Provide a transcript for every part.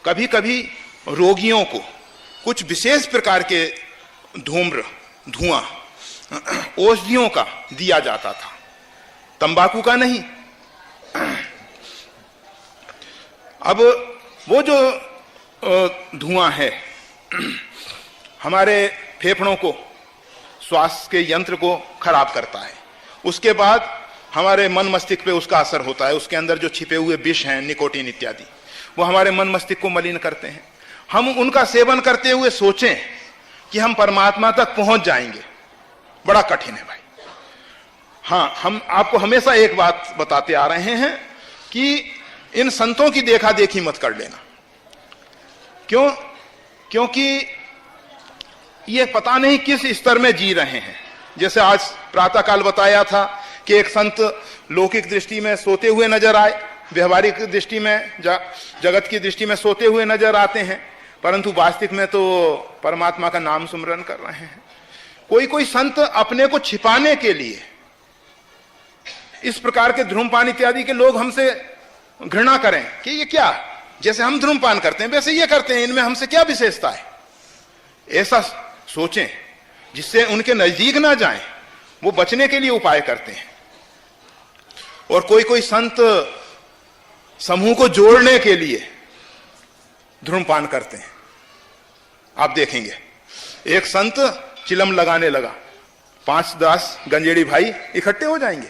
कभी कभी रोगियों को कुछ विशेष प्रकार के धुआं औषधियों का दिया जाता था, तंबाकू का नहीं। अब वो जो धुआं है हमारे फेफड़ों को, श्वास के यंत्र को खराब करता है। उसके बाद हमारे मन मस्तिष्क पे उसका असर होता है। उसके अंदर जो छिपे हुए विष हैं, निकोटीन इत्यादि, वो हमारे मन मस्तिष्क को मलिन करते हैं। हम उनका सेवन करते हुए सोचें कि हम परमात्मा तक पहुंच जाएंगे, बड़ा कठिन है भाई। हाँ, हम आपको हमेशा एक बात बताते आ रहे हैं कि इन संतों की देखा देखी मत कर लेना। क्यों? क्योंकि ये पता नहीं किस स्तर में जी रहे हैं। जैसे आज प्रातःकाल बताया था कि एक संत लौकिक दृष्टि में सोते हुए नजर आए, व्यवहारिक दृष्टि में, जगत की दृष्टि में सोते हुए नजर आते हैं, परंतु वास्तविक में तो परमात्मा का नाम सुमरन कर रहे हैं। कोई कोई संत अपने को छिपाने के लिए, इस प्रकार के धूम्रपान इत्यादि के लोग हमसे घृणा करें कि ये क्या, जैसे हम धूम्रपान करते हैं वैसे ये करते हैं, इनमें हमसे क्या विशेषता है, ऐसा सोचें, जिससे उनके नजदीक ना जाएं, वो बचने के लिए उपाय करते हैं। और कोई कोई संत समूह को जोड़ने के लिए धूम्रपान करते हैं। आप देखेंगे एक संत चिलम लगाने लगा, 5-10 गंजेड़ी भाई इकट्ठे हो जाएंगे,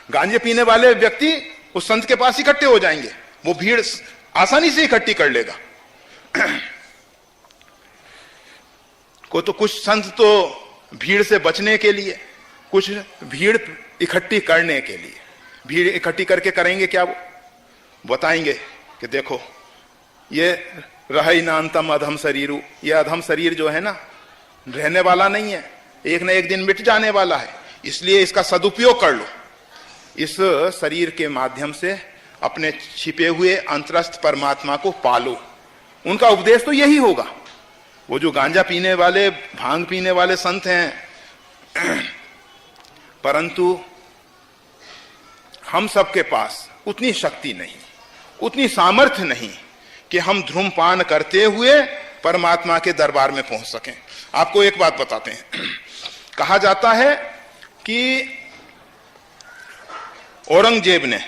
गांजे पीने वाले व्यक्ति उस संत के पास इकट्ठे हो जाएंगे, वो भीड़ आसानी से इकट्ठी कर लेगा। को तो कुछ संत तो भीड़ से बचने के लिए, कुछ भीड़ इकट्ठी करने के लिए। भीड़ इकट्ठी करके करेंगे क्या? वो बताएंगे कि देखो ये रही ना अंतम अधम शरीरु, ये अधम शरीर जो है ना रहने वाला नहीं है, एक न एक दिन मिट जाने वाला है, इसलिए इसका सदुपयोग कर लो। इस शरीर के माध्यम से अपने छिपे हुए अंतरस्थ परमात्मा को पालो। उनका उपदेश तो यही होगा। वो जो गांजा पीने वाले, भांग पीने वाले संत हैं, परंतु हम सबके पास उतनी शक्ति नहीं, उतनी सामर्थ्य नहीं कि हम धूम्रपान करते हुए परमात्मा के दरबार में पहुंच सकें। आपको एक बात बताते हैं, कहा जाता है कि औरंगजेब ने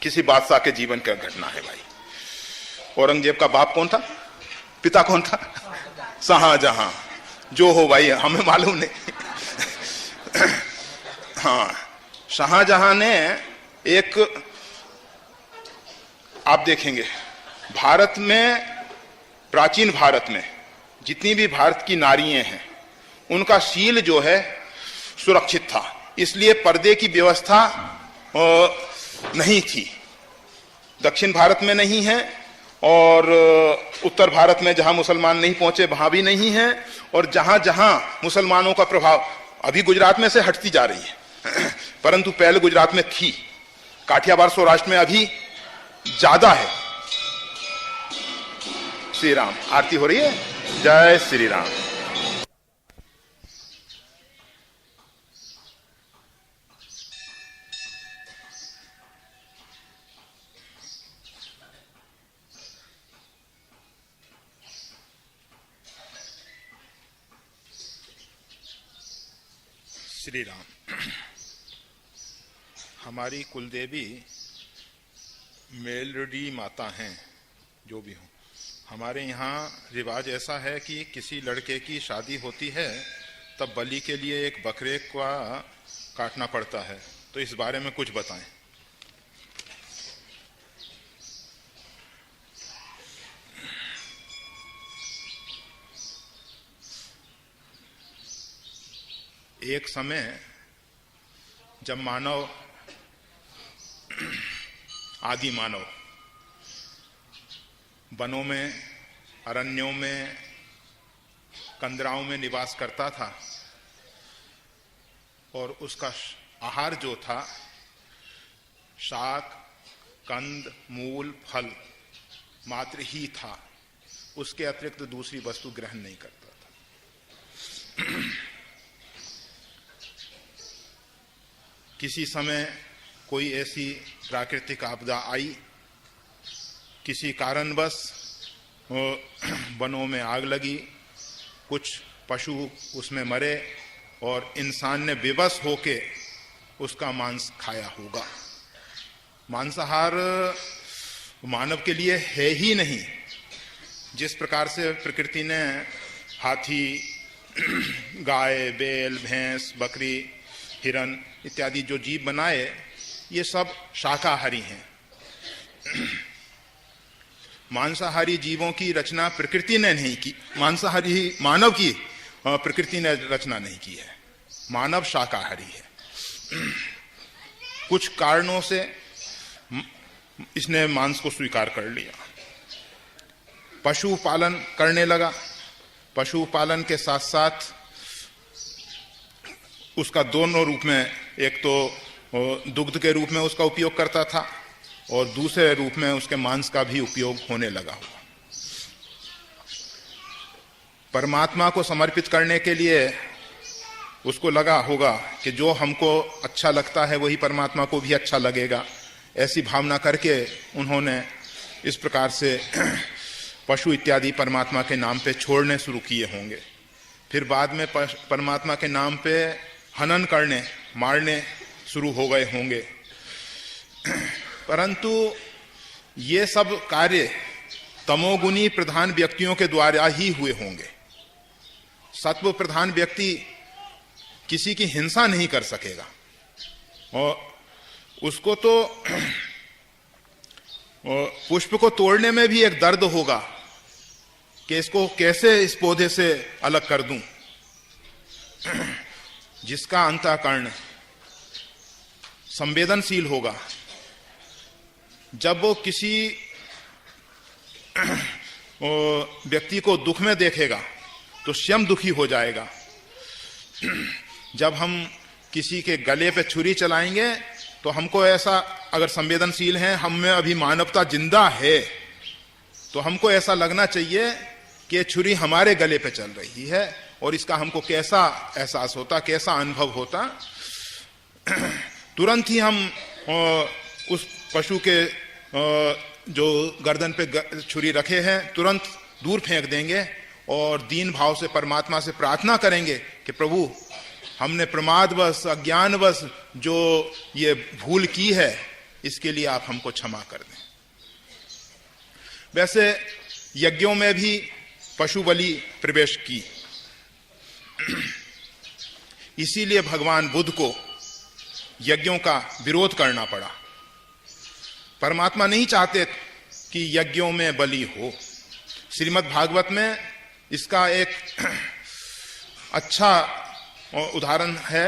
किसी बादशाह के जीवन का घटना है भाई। औरंगजेब का बाप कौन था, पिता कौन था? शाहजहां। जो हो भाई हमें मालूम नहीं। हाँ, शाहजहां ने एक, आप देखेंगे भारत में, प्राचीन भारत में जितनी भी भारत की नारियां हैं उनका शील जो है सुरक्षित था, इसलिए पर्दे की व्यवस्था नहीं थी। दक्षिण भारत में नहीं है और उत्तर भारत में जहां मुसलमान नहीं पहुंचे वहां भी नहीं है, और जहां जहां मुसलमानों का प्रभाव, अभी गुजरात में से हटती जा रही है परंतु पहले गुजरात में थी, काठियावाड़ सौराष्ट्र में अभी ज्यादा है। श्री राम, आरती हो रही है। जय श्री राम। श्री राम। हमारी कुलदेवी मेलडी माता हैं, जो भी हो। हमारे यहाँ रिवाज ऐसा है कि किसी लड़के की शादी होती है तब बलि के लिए एक बकरे का काटना पड़ता है, तो इस बारे में कुछ बताएं। एक समय जब मानव, आदि मानव वनों में, अरण्यों में, कंदराओं में निवास करता था और उसका आहार जो था शाक, कंद, मूल, फल मात्र ही था, उसके अतिरिक्त दूसरी वस्तु ग्रहण नहीं करता था। किसी समय कोई ऐसी प्राकृतिक आपदा आई, किसी कारणवश वनों में आग लगी, कुछ पशु उसमें मरे और इंसान ने बेबस होके उसका मांस खाया होगा। मांसाहार मानव के लिए है ही नहीं। जिस प्रकार से प्रकृति ने हाथी, गाय, बैल, भैंस, बकरी, हिरन इत्यादि जो जीव बनाए, ये सब शाकाहारी हैं। मांसाहारी जीवों की रचना प्रकृति ने नहीं की, मांसाहारी मानव की प्रकृति ने रचना नहीं की है। मानव शाकाहारी है। कुछ कारणों से इसने मांस को स्वीकार कर लिया, पशु पालन करने लगा। पशु पालन के साथ साथ उसका दोनों रूप में, एक तो दुग्ध के रूप में उसका उपयोग करता था और दूसरे रूप में उसके मांस का भी उपयोग होने लगा हुआ। परमात्मा को समर्पित करने के लिए उसको लगा होगा कि जो हमको अच्छा लगता है वही परमात्मा को भी अच्छा लगेगा। ऐसी भावना करके उन्होंने इस प्रकार से पशु इत्यादि परमात्मा के नाम पे छोड़ने शुरू किए होंगे। फिर बाद में परमात्मा के नाम पे हनन करने, मारने शुरू हो गए होंगे। परंतु ये सब कार्य तमोगुणी प्रधान व्यक्तियों के द्वारा ही हुए होंगे। सत्व प्रधान व्यक्ति किसी की हिंसा नहीं कर सकेगा और उसको तो पुष्प को तोड़ने में भी एक दर्द होगा कि इसको कैसे इस पौधे से अलग कर दूं। जिसका अंतःकरण संवेदनशील होगा, जब वो किसी व्यक्ति को दुख में देखेगा तो स्वयं दुखी हो जाएगा। जब हम किसी के गले पे छुरी चलाएंगे तो हमको ऐसा, अगर संवेदनशील हैं, हम में अभी मानवता जिंदा है, तो हमको ऐसा लगना चाहिए कि छुरी हमारे गले पे चल रही है और इसका हमको कैसा एहसास होता, कैसा अनुभव होता। तुरंत ही हम उस पशु के जो गर्दन पे छुरी रखे हैं तुरंत दूर फेंक देंगे और दीन भाव से परमात्मा से प्रार्थना करेंगे कि प्रभु, हमने प्रमादवश, अज्ञानवश जो ये भूल की है, इसके लिए आप हमको क्षमा कर दें। वैसे यज्ञों में भी पशु बलि प्रवेश की। इसीलिए भगवान बुद्ध को यज्ञों का विरोध करना पड़ा। परमात्मा नहीं चाहते कि यज्ञों में बलि हो। श्रीमद् भागवत में इसका एक अच्छा उदाहरण है।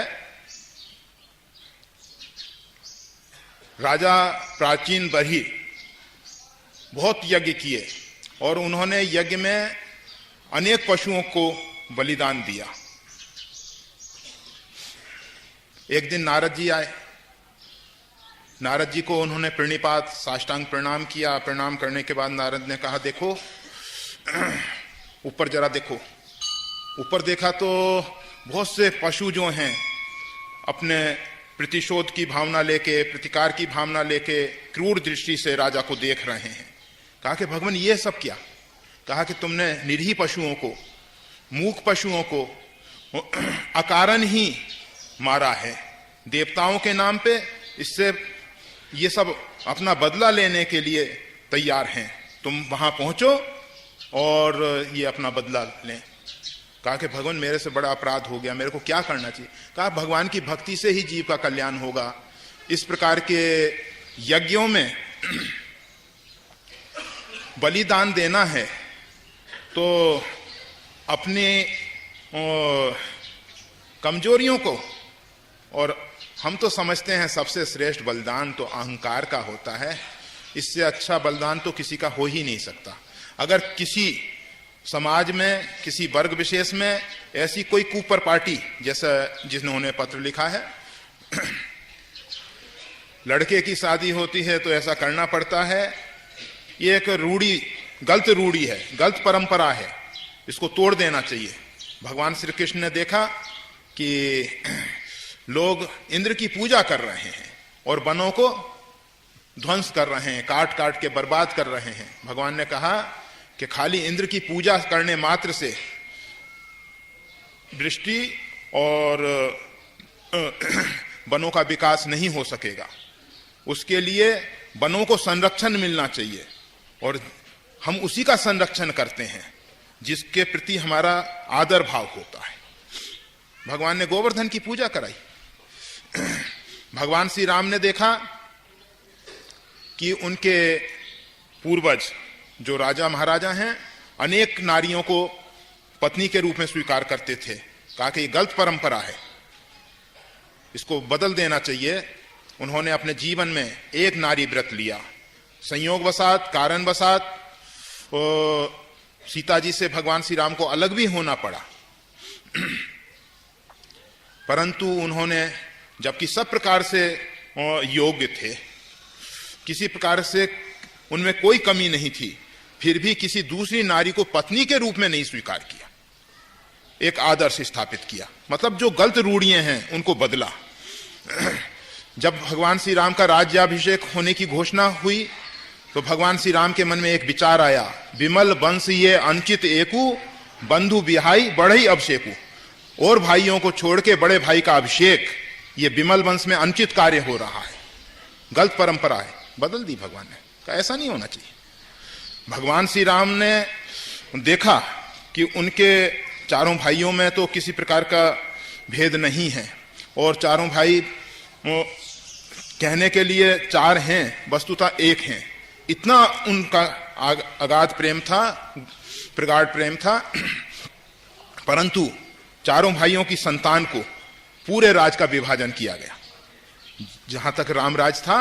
राजा प्राचीन बरही बहुत यज्ञ किए और उन्होंने यज्ञ में अनेक पशुओं को बलिदान दिया। एक दिन नारद जी आए। नारद जी को उन्होंने प्रणिपात, साष्टांग प्रणाम किया। प्रणाम करने के बाद नारद ने कहा, देखो ऊपर जरा देखो। ऊपर देखा तो बहुत से पशु जो हैं अपने प्रतिशोध की भावना लेके, प्रतिकार की भावना लेके क्रूर दृष्टि से राजा को देख रहे हैं। कहा कि भगवान ये सब क्या? कहा कि तुमने निरीह पशुओं को, मूक पशुओं को अकारण ही मारा है देवताओं के नाम पे। इससे ये सब अपना बदला लेने के लिए तैयार हैं। तुम वहां पहुंचो और ये अपना बदला लें। कहा कि भगवान मेरे से बड़ा अपराध हो गया, मेरे को क्या करना चाहिए? कहा भगवान की भक्ति से ही जीव का कल्याण होगा। इस प्रकार के यज्ञों में बलिदान देना है तो अपने कमजोरियों को, और हम तो समझते हैं सबसे श्रेष्ठ बलिदान तो अहंकार का होता है। इससे अच्छा बलिदान तो किसी का हो ही नहीं सकता। अगर किसी समाज में, किसी वर्ग विशेष में ऐसी कोई कुपर पार्टी, जैसा जिन्होंने पत्र लिखा है, लड़के की शादी होती है तो ऐसा करना पड़ता है, ये एक रूढ़ी, गलत रूढ़ी है, गलत परंपरा है, इसको तोड़ देना चाहिए। भगवान श्री कृष्ण ने देखा कि लोग इंद्र की पूजा कर रहे हैं, और वनों को ध्वंस कर रहे हैं, काट काट के बर्बाद कर रहे हैं। भगवान ने कहा कि खाली इंद्र की पूजा करने मात्र से वृष्टि और वनों का विकास नहीं हो सकेगा। उसके लिए वनों को संरक्षण मिलना चाहिए, और हम उसी का संरक्षण करते हैं जिसके प्रति हमारा आदर भाव होता है। भगवान ने गोवर्धन की पूजा कराई। भगवान श्री राम ने देखा कि उनके पूर्वज जो राजा महाराजा हैं अनेक नारियों को पत्नी के रूप में स्वीकार करते थे। कहा कि ये गलत परंपरा है, इसको बदल देना चाहिए। उन्होंने अपने जीवन में एक नारी व्रत लिया। संयोगवशात, कारणवशात सीता जी से भगवान श्री राम को अलग भी होना पड़ा, परंतु उन्होंने, जबकि सब प्रकार से योग्य थे, किसी प्रकार से उनमें कोई कमी नहीं थी, फिर भी किसी दूसरी नारी को पत्नी के रूप में नहीं स्वीकार किया। एक आदर्श स्थापित किया, मतलब जो गलत रूढ़ियां हैं उनको बदला। जब भगवान श्री राम का राज्याभिषेक होने की घोषणा हुई तो भगवान श्री राम के मन में एक विचार आया, विमल वंश ये अंकित एकू, बंधु बिहाई बढ़ई अभिषेकू। और भाइयों को छोड़ के बड़े भाई का अभिषेक, ये विमल वंश में अंकित कार्य हो रहा है, गलत परंपरा है। बदल दी भगवान ने, कहा ऐसा नहीं होना चाहिए। भगवान श्री राम ने देखा कि उनके चारों भाइयों में तो किसी प्रकार का भेद नहीं है, और चारों भाई कहने के लिए चार हैं, वस्तुतः एक हैं। इतना उनका अगाध प्रेम था, प्रगाढ़ प्रेम था। परंतु चारों भाइयों की संतान को पूरे राज का विभाजन किया गया। जहां तक राम राज था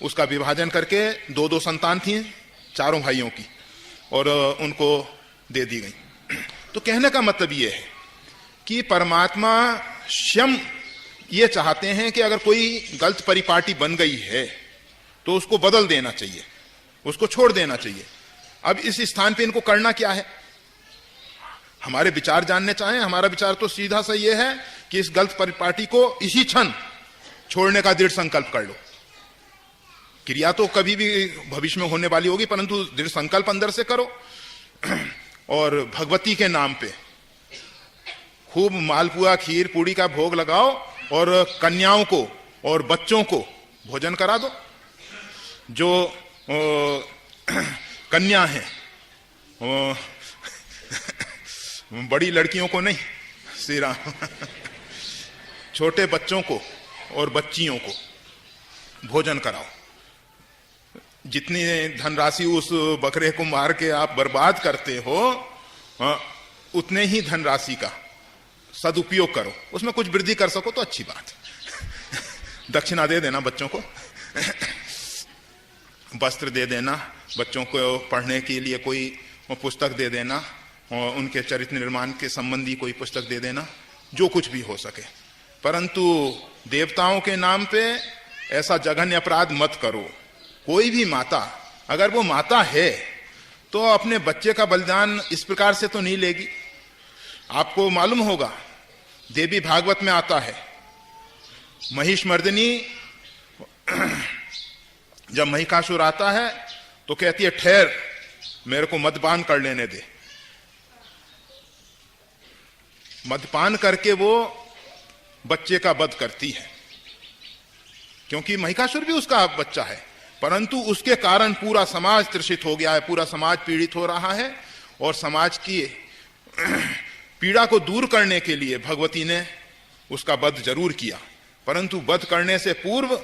उसका विभाजन करके दो दो संतान थी चारों भाइयों की, और उनको दे दी गई। तो कहने का मतलब यह है कि परमात्मा स्वयं ये चाहते हैं कि अगर कोई गलत परिपाटी बन गई है तो उसको बदल देना चाहिए, उसको छोड़ देना चाहिए। अब इस स्थान पे इनको करना क्या है? हमारे विचार जानने चाहें, हमारा विचार तो सीधा सा ये है कि इस गलत परिपाटी को इसी क्षण छोड़ने का दृढ़ संकल्प कर लो। क्रिया तो कभी भी भविष्य में होने वाली होगी, परंतु दृढ़ संकल्प अंदर से करो, और भगवती के नाम पे खूब मालपुआ खीर पूड़ी का भोग लगाओ, और कन्याओं को और बच्चों को भोजन करा दो। जो कन्या है, बड़ी लड़कियों को नहीं, श्री राम, छोटे बच्चों को और बच्चियों को भोजन कराओ। जितनी धनराशि उस बकरे को मार के आप बर्बाद करते हो, उतने ही धनराशि का सदुपयोग करो, उसमें कुछ वृद्धि कर सको तो अच्छी बात। दक्षिणा दे देना बच्चों को, वस्त्र दे देना, बच्चों को पढ़ने के लिए कोई पुस्तक दे देना, और उनके चरित्र निर्माण के संबंधी कोई पुस्तक दे देना, जो कुछ भी हो सके। परंतु देवताओं के नाम पे ऐसा जघन्य अपराध मत करो। कोई भी माता, अगर वो माता है तो अपने बच्चे का बलिदान इस प्रकार से तो नहीं लेगी। आपको मालूम होगा, देवी भागवत में आता है, महिषमर्दिनी जब महिषासुर आता है तो कहती है, ठहर, मेरे को मदपान कर लेने दे। मदपान करके वो बच्चे का वध करती है, क्योंकि महिषासुर भी उसका बच्चा है, परंतु उसके कारण पूरा समाज त्रसित हो गया है, पूरा समाज पीड़ित हो रहा है। और समाज की पीड़ा को दूर करने के लिए भगवती ने उसका वध जरूर किया, परंतु वध करने से पूर्व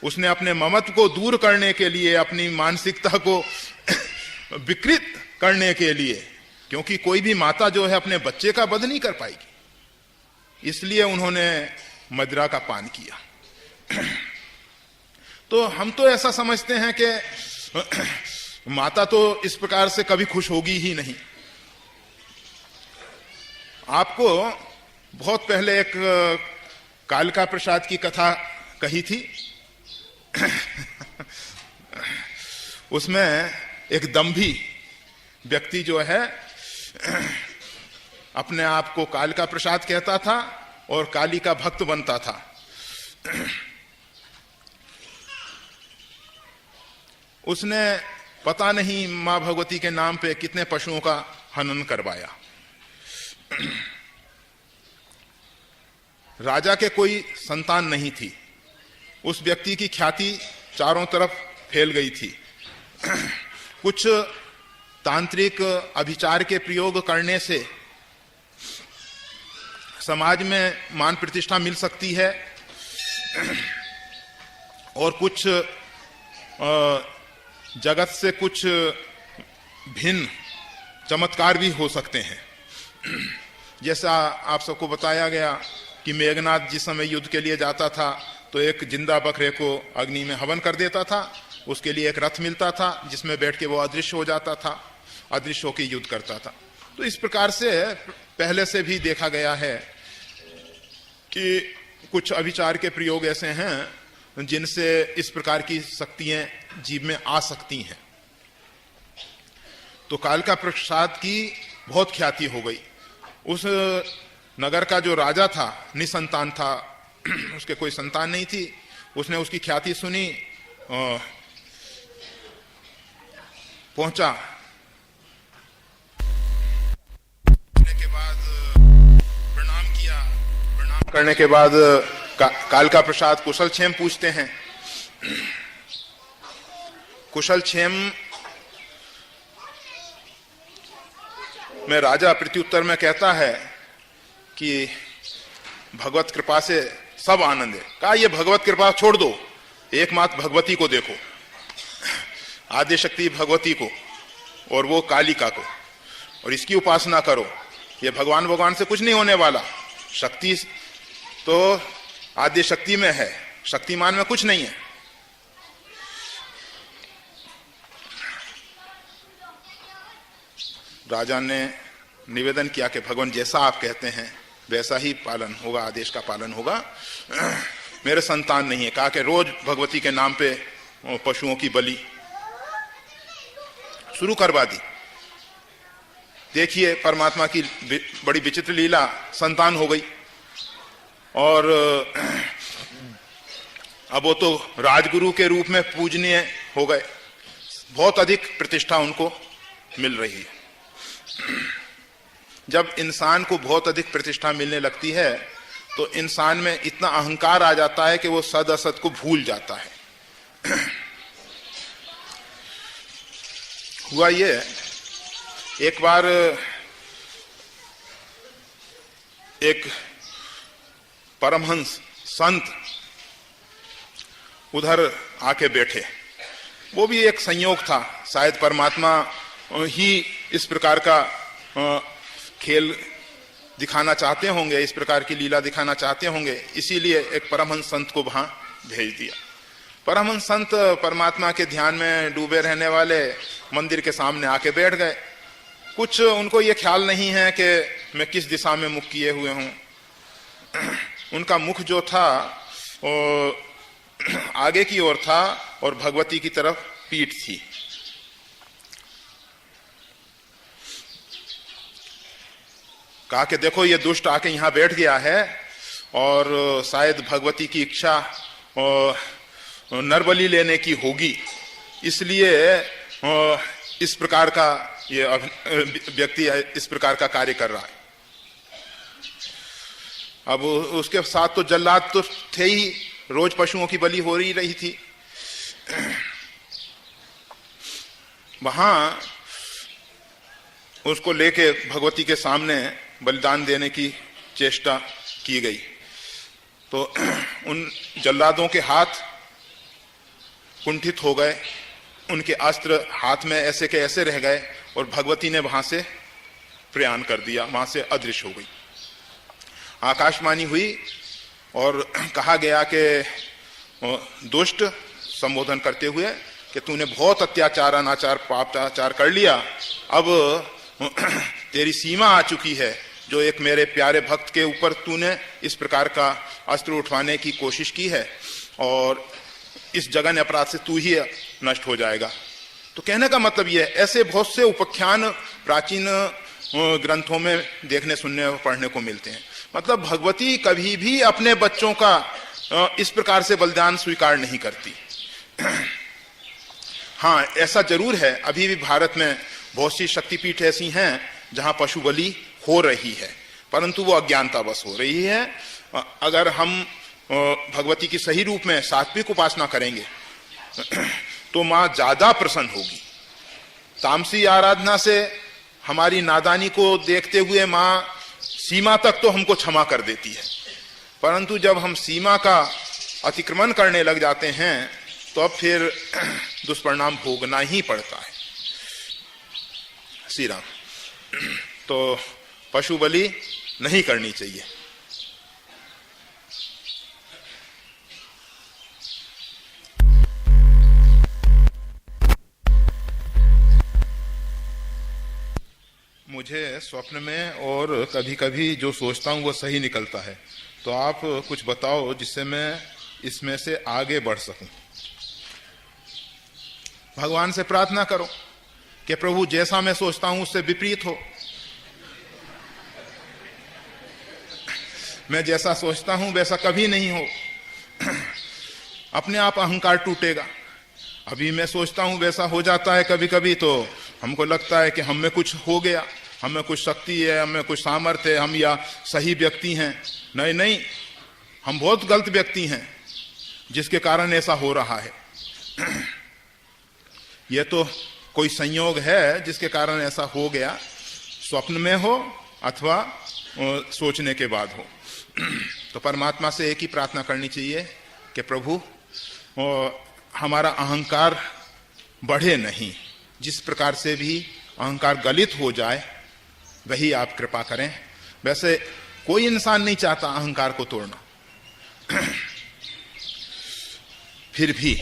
उसने अपने ममत्व को दूर करने के लिए, अपनी मानसिकता को विकृत करने के लिए, क्योंकि कोई भी माता जो है अपने बच्चे का वध नहीं कर पाएगी, इसलिए उन्होंने मदिरा का पान किया। तो हम तो ऐसा समझते हैं कि माता तो इस प्रकार से कभी खुश होगी ही नहीं। आपको बहुत पहले एक कालिका प्रसाद की कथा कही थी। उसमें एक दंभी व्यक्ति जो है अपने आप को कालिका प्रसाद कहता था और काली का भक्त बनता था। उसने पता नहीं मां भगवती के नाम पे कितने पशुओं का हनन करवाया। राजा के कोई संतान नहीं थी, उस व्यक्ति की ख्याति चारों तरफ फैल गई थी। कुछ तांत्रिक अभिचार के प्रयोग करने से समाज में मान प्रतिष्ठा मिल सकती है और कुछ जगत से कुछ भिन्न चमत्कार भी हो सकते हैं। जैसा आप सबको बताया गया कि मेघनाथ जिस समय युद्ध के लिए जाता था तो एक जिंदा बकरे को अग्नि में हवन कर देता था, उसके लिए एक रथ मिलता था जिसमें बैठ के वो अदृश्य हो जाता था, अदृश्य होकर युद्ध करता था। तो इस प्रकार से पहले से भी देखा गया है कि कुछ अभिचार के प्रयोग ऐसे हैं जिनसे इस प्रकार की शक्तियां जीव में आ सकती हैं। तो कालिका प्रसाद की बहुत ख्याति हो गई। उस नगर का जो राजा था निसंतान था, उसके कोई संतान नहीं थी। उसने उसकी ख्याति सुनी, पहुंचा, के बाद प्रणाम किया। प्रणाम करने के बाद कालिका प्रसाद कुशल क्षेम पूछते हैं। कुशल क्षेम में राजा प्रत्युत्तर में कहता है कि भगवत कृपा से सब आनंद है। कहा ये भगवत कृपा छोड़ दो, एकमात्र भगवती को देखो, आद्य शक्ति भगवती को और वो कालिका को, और इसकी उपासना करो। ये भगवान से कुछ नहीं होने वाला। शक्ति तो आद्य शक्ति में है, शक्तिमान में कुछ नहीं है। राजा ने निवेदन किया कि भगवान जैसा आप कहते हैं वैसा ही पालन होगा, आदेश का पालन होगा। मेरे संतान नहीं है। कहा कि रोज भगवती के नाम पे पशुओं की बलि शुरू करवा दी। देखिए परमात्मा की बड़ी विचित्र लीला, संतान हो गई और अब वो तो राजगुरु के रूप में पूजनीय हो गए, बहुत अधिक प्रतिष्ठा उनको मिल रही है। जब इंसान को बहुत अधिक प्रतिष्ठा मिलने लगती है तो इंसान में इतना अहंकार आ जाता है कि वो सद असत को भूल जाता है। हुआ ये, एक बार एक परमहंस संत उधर आके बैठे। वो भी एक संयोग था, शायद परमात्मा ही इस प्रकार का खेल दिखाना चाहते होंगे, इस प्रकार की लीला दिखाना चाहते होंगे, इसीलिए एक परमहंस संत को वहां भेज दिया। परमहंस संत परमात्मा के ध्यान में डूबे रहने वाले मंदिर के सामने आके बैठ गए। कुछ उनको ये ख्याल नहीं है कि मैं किस दिशा में मुख किए हुए हूं। उनका मुख जो था वो आगे की ओर था और भगवती की तरफ पीठ थी। कहा कि देखो ये दुष्ट आके यहां बैठ गया है और शायद भगवती की इच्छा नरबली लेने की होगी, इसलिए इस प्रकार का ये व्यक्ति इस प्रकार का कार्य कर रहा है। अब उसके साथ तो जल्लाद तो थे ही, रोज पशुओं की बलि हो रही थी। वहां उसको लेके भगवती के सामने बलिदान देने की चेष्टा की गई तो उन जल्लादों के हाथ कुंठित हो गए, उनके अस्त्र हाथ में ऐसे के ऐसे रह गए और भगवती ने वहां से प्रयाण कर दिया, वहां से अदृश्य हो गई। आकाशवाणी हुई और कहा गया कि दुष्ट, संबोधन करते हुए कि तूने बहुत अत्याचार, अनाचार, पापाचार कर लिया, अब तेरी सीमा आ चुकी है। जो एक मेरे प्यारे भक्त के ऊपर तूने इस प्रकार का अस्त्र उठवाने की कोशिश की है और इस जघन्य अपराध से तू ही नष्ट हो जाएगा। तो कहने का मतलब यह है, ऐसे बहुत से उपाख्यान प्राचीन ग्रंथों में देखने, सुनने और पढ़ने को मिलते हैं। मतलब भगवती कभी भी अपने बच्चों का इस प्रकार से बलिदान स्वीकार नहीं करती। हाँ, ऐसा जरूर है, अभी भी भारत में बहुत सी शक्तिपीठ ऐसी हैं जहां पशु बलि हो रही है, परंतु वो अज्ञानतावश हो रही है। अगर हम भगवती की सही रूप में सात्विक उपासना करेंगे तो मां ज्यादा प्रसन्न होगी। तामसी आराधना से हमारी नादानी को देखते हुए मां सीमा तक तो हमको क्षमा कर देती है, परंतु जब हम सीमा का अतिक्रमण करने लग जाते हैं तो अब फिर दुष्परिणाम भोगना ही पड़ता है। श्री राम। तो पशु बलि नहीं करनी चाहिए। मुझे स्वप्न में और कभी कभी जो सोचता हूं वो सही निकलता है, तो आप कुछ बताओ जिससे मैं इसमें से आगे बढ़ सकूं। भगवान से प्रार्थना करो कि प्रभु जैसा मैं सोचता हूं उससे विपरीत हो। मैं जैसा सोचता हूं वैसा कभी नहीं हो। अपने आप अहंकार टूटेगा। अभी मैं सोचता हूं वैसा हो जाता है कभी कभी, तो हमको लगता है कि हम में कुछ हो गया, हमें कुछ शक्ति है, हमें कुछ सामर्थ्य है, हम या सही व्यक्ति हैं। नहीं नहीं, हम बहुत गलत व्यक्ति हैं जिसके कारण ऐसा हो रहा है। यह तो कोई संयोग है जिसके कारण ऐसा हो गया, स्वप्न में हो अथवा सोचने के बाद हो। तो परमात्मा से एक ही प्रार्थना करनी चाहिए कि प्रभु हमारा अहंकार बढ़े नहीं, जिस प्रकार से भी अहंकार गलित हो जाए वही आप कृपा करें। वैसे कोई इंसान नहीं चाहता अहंकार को तोड़ना, फिर भी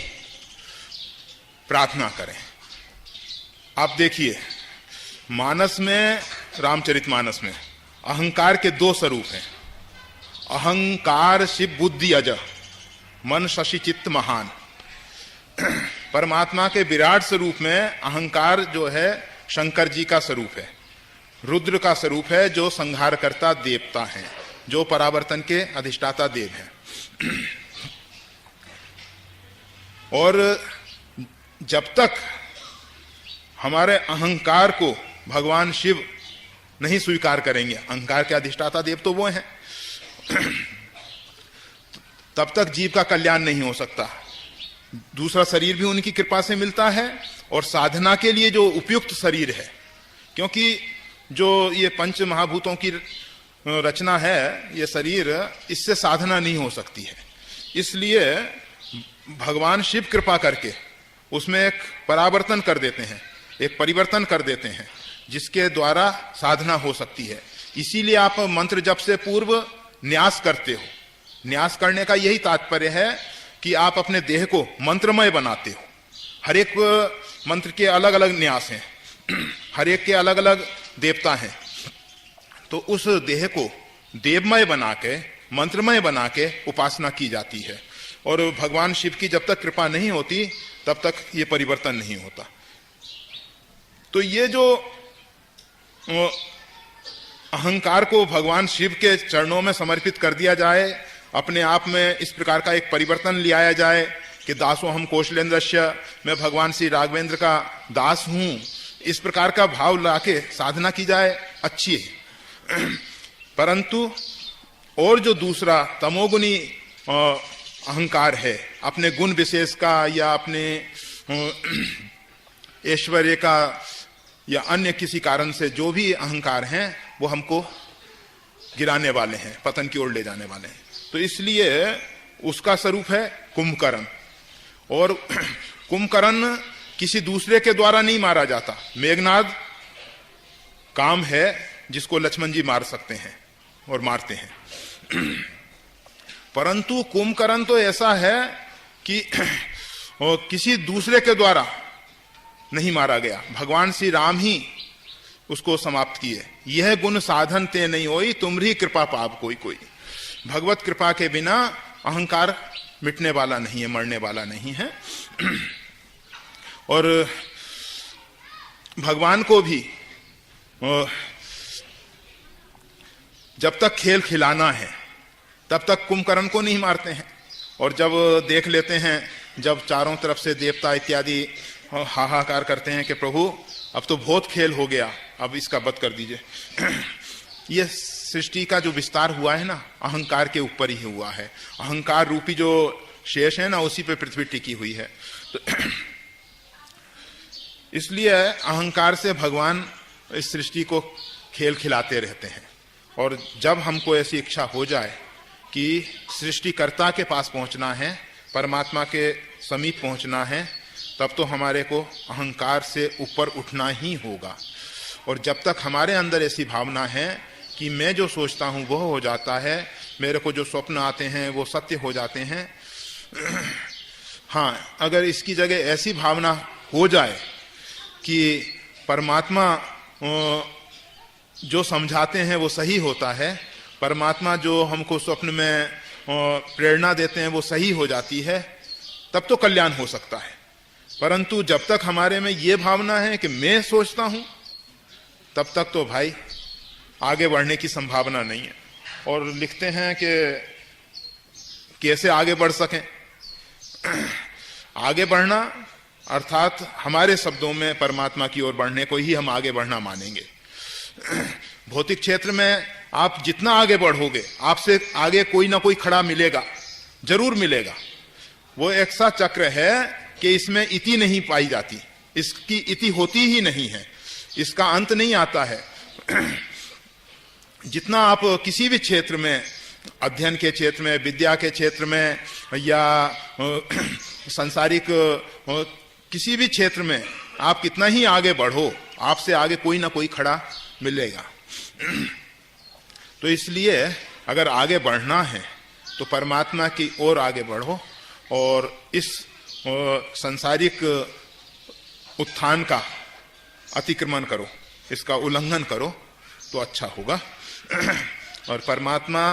प्रार्थना करें। आप देखिए मानस में, रामचरितमानस में अहंकार के दो स्वरूप हैं। अहंकार शिव बुद्धि अज, मन शशि चित्त महान। परमात्मा के विराट स्वरूप में अहंकार जो है शंकर जी का स्वरूप है, रुद्र का स्वरूप है, जो संहार करता देवता है, जो परावर्तन के अधिष्ठाता देव हैं। और जब तक हमारे अहंकार को भगवान शिव नहीं स्वीकार करेंगे, अहंकार के अधिष्ठाता देव तो वो हैं, तब तक जीव का कल्याण नहीं हो सकता। दूसरा शरीर भी उनकी कृपा से मिलता है और साधना के लिए जो उपयुक्त शरीर है, क्योंकि जो ये पंच महाभूतों की रचना है, ये शरीर, इससे साधना नहीं हो सकती है। इसलिए भगवान शिव कृपा करके उसमें एक परावर्तन कर देते हैं, एक परिवर्तन कर देते हैं, जिसके द्वारा साधना हो सकती है। इसीलिए आप मंत्र जप से पूर्व न्यास करते हो। न्यास करने का यही तात्पर्य है कि आप अपने देह को मंत्रमय बनाते हो। हर एक मंत्र के अलग अलग न्यास हैं, हर एक के अलग अलग देवता हैं, तो उस देह को देवमय बना के, मंत्रमय बना के उपासना की जाती है। और भगवान शिव की जब तक कृपा नहीं होती तब तक ये परिवर्तन नहीं होता। तो ये जो अहंकार को भगवान शिव के चरणों में समर्पित कर दिया जाए, अपने आप में इस प्रकार का एक परिवर्तन ले आया जाए कि दासो हम कौशलेंद्रस्य, मैं भगवान श्री राघवेंद्र का दास हूं, इस प्रकार का भाव लाके साधना की जाए, अच्छी है। परंतु और जो दूसरा तमोगुनी अहंकार है, अपने गुण विशेष का या अपने ऐश्वर्य का या अन्य किसी कारण से जो भी अहंकार हैं, वो हमको गिराने वाले हैं, पतन की ओर ले जाने वाले हैं। तो इसलिए उसका स्वरूप है कुंभकर्ण। और कुंभकर्ण किसी दूसरे के द्वारा नहीं मारा जाता। मेघनाद काम है जिसको लक्ष्मण जी मार सकते हैं और मारते हैं। परंतु कुंभकर्ण तो ऐसा है कि किसी दूसरे के द्वारा नहीं मारा गया, भगवान श्री राम ही उसको समाप्त किए। यह गुण साधन ते नहीं होई, तुम्हारी कृपा पाप कोई कोई। भगवत कृपा के बिना अहंकार मिटने वाला नहीं है, मरने वाला नहीं है। और भगवान को भी जब तक खेल खिलाना है तब तक कुंभकर्ण को नहीं मारते हैं। और जब देख लेते हैं, जब चारों तरफ से देवता इत्यादि हाहाकार करते हैं कि प्रभु अब तो बहुत खेल हो गया, अब इसका वध कर दीजिए। ये सृष्टि का जो विस्तार हुआ है ना, अहंकार के ऊपर ही हुआ है। अहंकार रूपी जो शेष है ना, उसी पे पृथ्वी टिकी हुई है। तो इसलिए अहंकार से भगवान इस सृष्टि को खेल खिलाते रहते हैं। और जब हमको ऐसी इच्छा हो जाए कि सृष्टिकर्ता के पास पहुंचना है, परमात्मा के समीप पहुंचना है, तब तो हमारे को अहंकार से ऊपर उठना ही होगा। और जब तक हमारे अंदर ऐसी भावना है कि मैं जो सोचता हूं वह हो जाता है, मेरे को जो स्वप्न आते हैं वो सत्य हो जाते हैं, हाँ, अगर इसकी जगह ऐसी भावना हो जाए कि परमात्मा जो समझाते हैं वो सही होता है, परमात्मा जो हमको स्वप्न में प्रेरणा देते हैं वो सही हो जाती है, तब तो कल्याण हो सकता है। परंतु जब तक हमारे में ये भावना है कि मैं सोचता हूं, तब तक तो भाई आगे बढ़ने की संभावना नहीं है। और लिखते हैं कि कैसे आगे बढ़ सकें। आगे बढ़ना अर्थात हमारे शब्दों में परमात्मा की ओर बढ़ने को ही हम आगे बढ़ना मानेंगे। भौतिक क्षेत्र में आप जितना आगे बढ़ोगे, आपसे आगे कोई ना कोई खड़ा मिलेगा, जरूर मिलेगा। वो एक सा चक्र है कि इसमें इति नहीं पाई जाती, इसकी इति होती ही नहीं है, इसका अंत नहीं आता है। जितना आप किसी भी क्षेत्र में, अध्ययन के क्षेत्र में, विद्या के क्षेत्र में या सांसारिक किसी भी क्षेत्र में आप कितना ही आगे बढ़ो, आपसे आगे कोई ना कोई खड़ा मिलेगा। तो इसलिए अगर आगे बढ़ना है तो परमात्मा की ओर आगे बढ़ो और इस सांसारिक उत्थान का अतिक्रमण करो, इसका उल्लंघन करो तो अच्छा होगा। और परमात्मा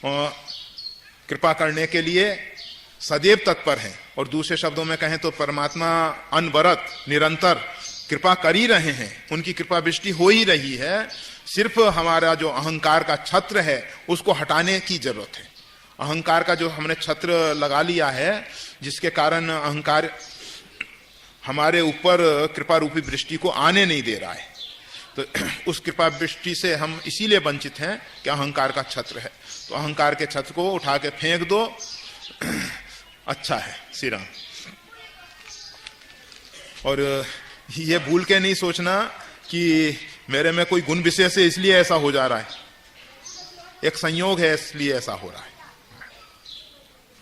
कृपा करने के लिए सदैव तत्पर है। और दूसरे शब्दों में कहें तो परमात्मा अनवरत निरंतर कृपा कर ही रहे हैं, उनकी कृपा वृष्टि हो ही रही है। सिर्फ हमारा जो अहंकार का छत्र है उसको हटाने की जरूरत है। अहंकार का जो हमने छत्र लगा लिया है, जिसके कारण अहंकार हमारे ऊपर कृपा रूपी वृष्टि को आने नहीं दे रहा है, तो उस कृपा वृष्टि से हम इसीलिए वंचित हैं कि अहंकार का छत्र है। तो अहंकार के छत्र को उठा के फेंक दो, अच्छा है। श्री राम। और ये भूल के नहीं सोचना कि मेरे में कोई गुण विशेष है इसलिए ऐसा हो जा रहा है, एक संयोग है इसलिए ऐसा हो रहा है,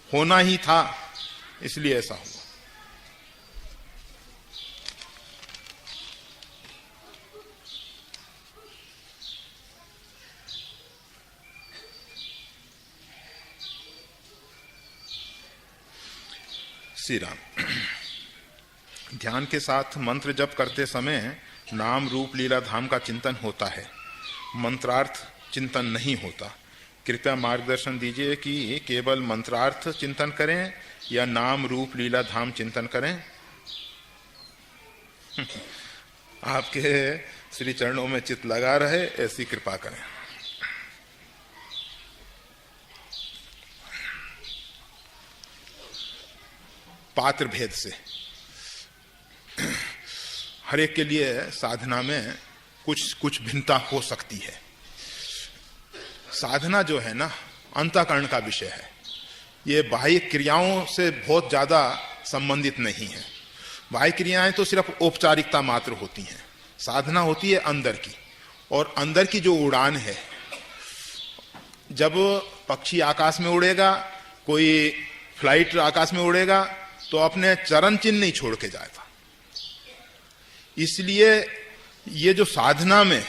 होना ही था इसलिए ऐसा हुआ। श्री राम। ध्यान के साथ मंत्र जप करते समय नाम रूप लीला धाम का चिंतन होता है, मंत्रार्थ चिंतन नहीं होता। कृपया मार्गदर्शन दीजिए कि केवल मंत्रार्थ चिंतन करें या नाम रूप लीला धाम चिंतन करें। आपके श्री चरणों में चित्त लगा रहे, ऐसी कृपा करें। पात्र भेद से हर एक के लिए साधना में कुछ कुछ भिन्नता हो सकती है। साधना जो है ना, अंतःकरण का विषय है, ये बाह्य क्रियाओं से बहुत ज्यादा संबंधित नहीं है। बाह्य क्रियाएं तो सिर्फ औपचारिकता मात्र होती हैं, साधना होती है अंदर की। और अंदर की जो उड़ान है, जब पक्षी आकाश में उड़ेगा, कोई फ्लाइट आकाश में उड़ेगा, तो अपने चरण चिन्ह नहीं छोड़ के जाएगा। इसलिए ये जो साधना में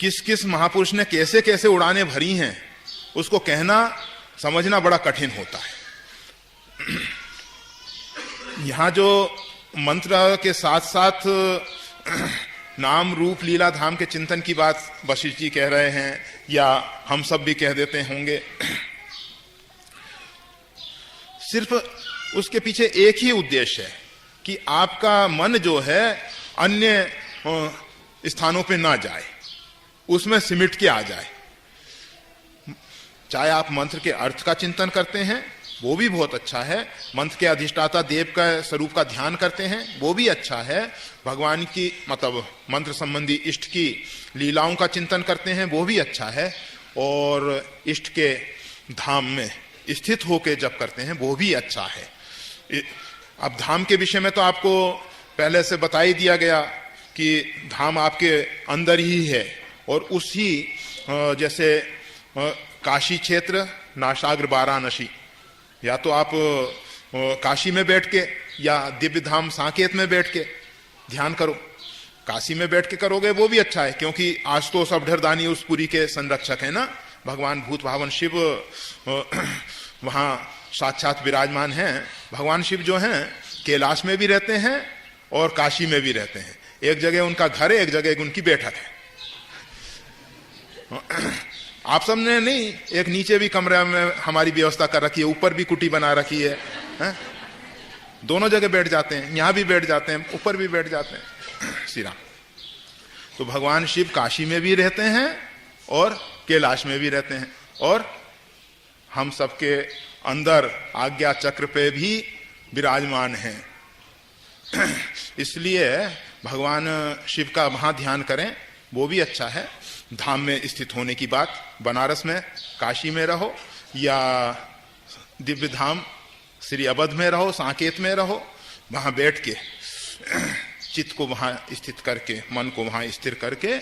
किस किस महापुरुष ने कैसे कैसे उड़ानें भरी हैं, उसको कहना समझना बड़ा कठिन होता है। यहां जो मंत्र के साथ साथ नाम रूप लीला धाम के चिंतन की बात वशिष्ठ जी कह रहे हैं, या हम सब भी कह देते होंगे, सिर्फ उसके पीछे एक ही उद्देश्य है कि आपका मन जो है अन्य स्थानों पे ना जाए, उसमें सिमट के आ जाए। चाहे आप मंत्र के अर्थ का चिंतन करते हैं वो भी बहुत अच्छा है। मंत्र के अधिष्ठाता देव का स्वरूप का ध्यान करते हैं, वो भी अच्छा है। भगवान की मतलब मंत्र संबंधी इष्ट की लीलाओं का चिंतन करते हैं, वो भी अच्छा है। और इष्ट के धाम में स्थित होकर जप करते हैं, वो भी अच्छा है। अब धाम के विषय में तो आपको पहले से बता ही दिया गया कि धाम आपके अंदर ही है। और उसी जैसे काशी क्षेत्र, नाशाग्र वाराणसी, या तो आप काशी में बैठ के या दिव्य धाम साकेत में बैठ के ध्यान करो। काशी में बैठ के करोगे वो भी अच्छा है, क्योंकि आज तो सब ढरदानी उस पुरी के संरक्षक है ना, भगवान भूत भावन शिव वहां साक्षात विराजमान हैं। भगवान शिव जो हैं कैलाश में भी रहते हैं और काशी में भी रहते हैं। एक जगह उनका घर है, एक जगह उनकी बैठक है। आप सबने नहीं, एक नीचे भी कमरे में हमारी व्यवस्था कर रखी है, ऊपर भी कुटी बना रखी है, दोनों जगह बैठ जाते हैं, यहां भी बैठ जाते हैं, ऊपर भी बैठ जाते हैं। श्री राम। तो भगवान शिव काशी में भी रहते हैं और कैलाश में भी रहते हैं, और हम सबके अंदर आज्ञा चक्र पे भी विराजमान हैं। इसलिए भगवान शिव का वहां ध्यान करें, वो भी अच्छा है। धाम में स्थित होने की बात, बनारस में, काशी में रहो या दिव्य धाम श्री अवध में रहो, साकेत में रहो, वहां बैठ के चित्त को वहां स्थित करके, मन को वहां स्थिर करके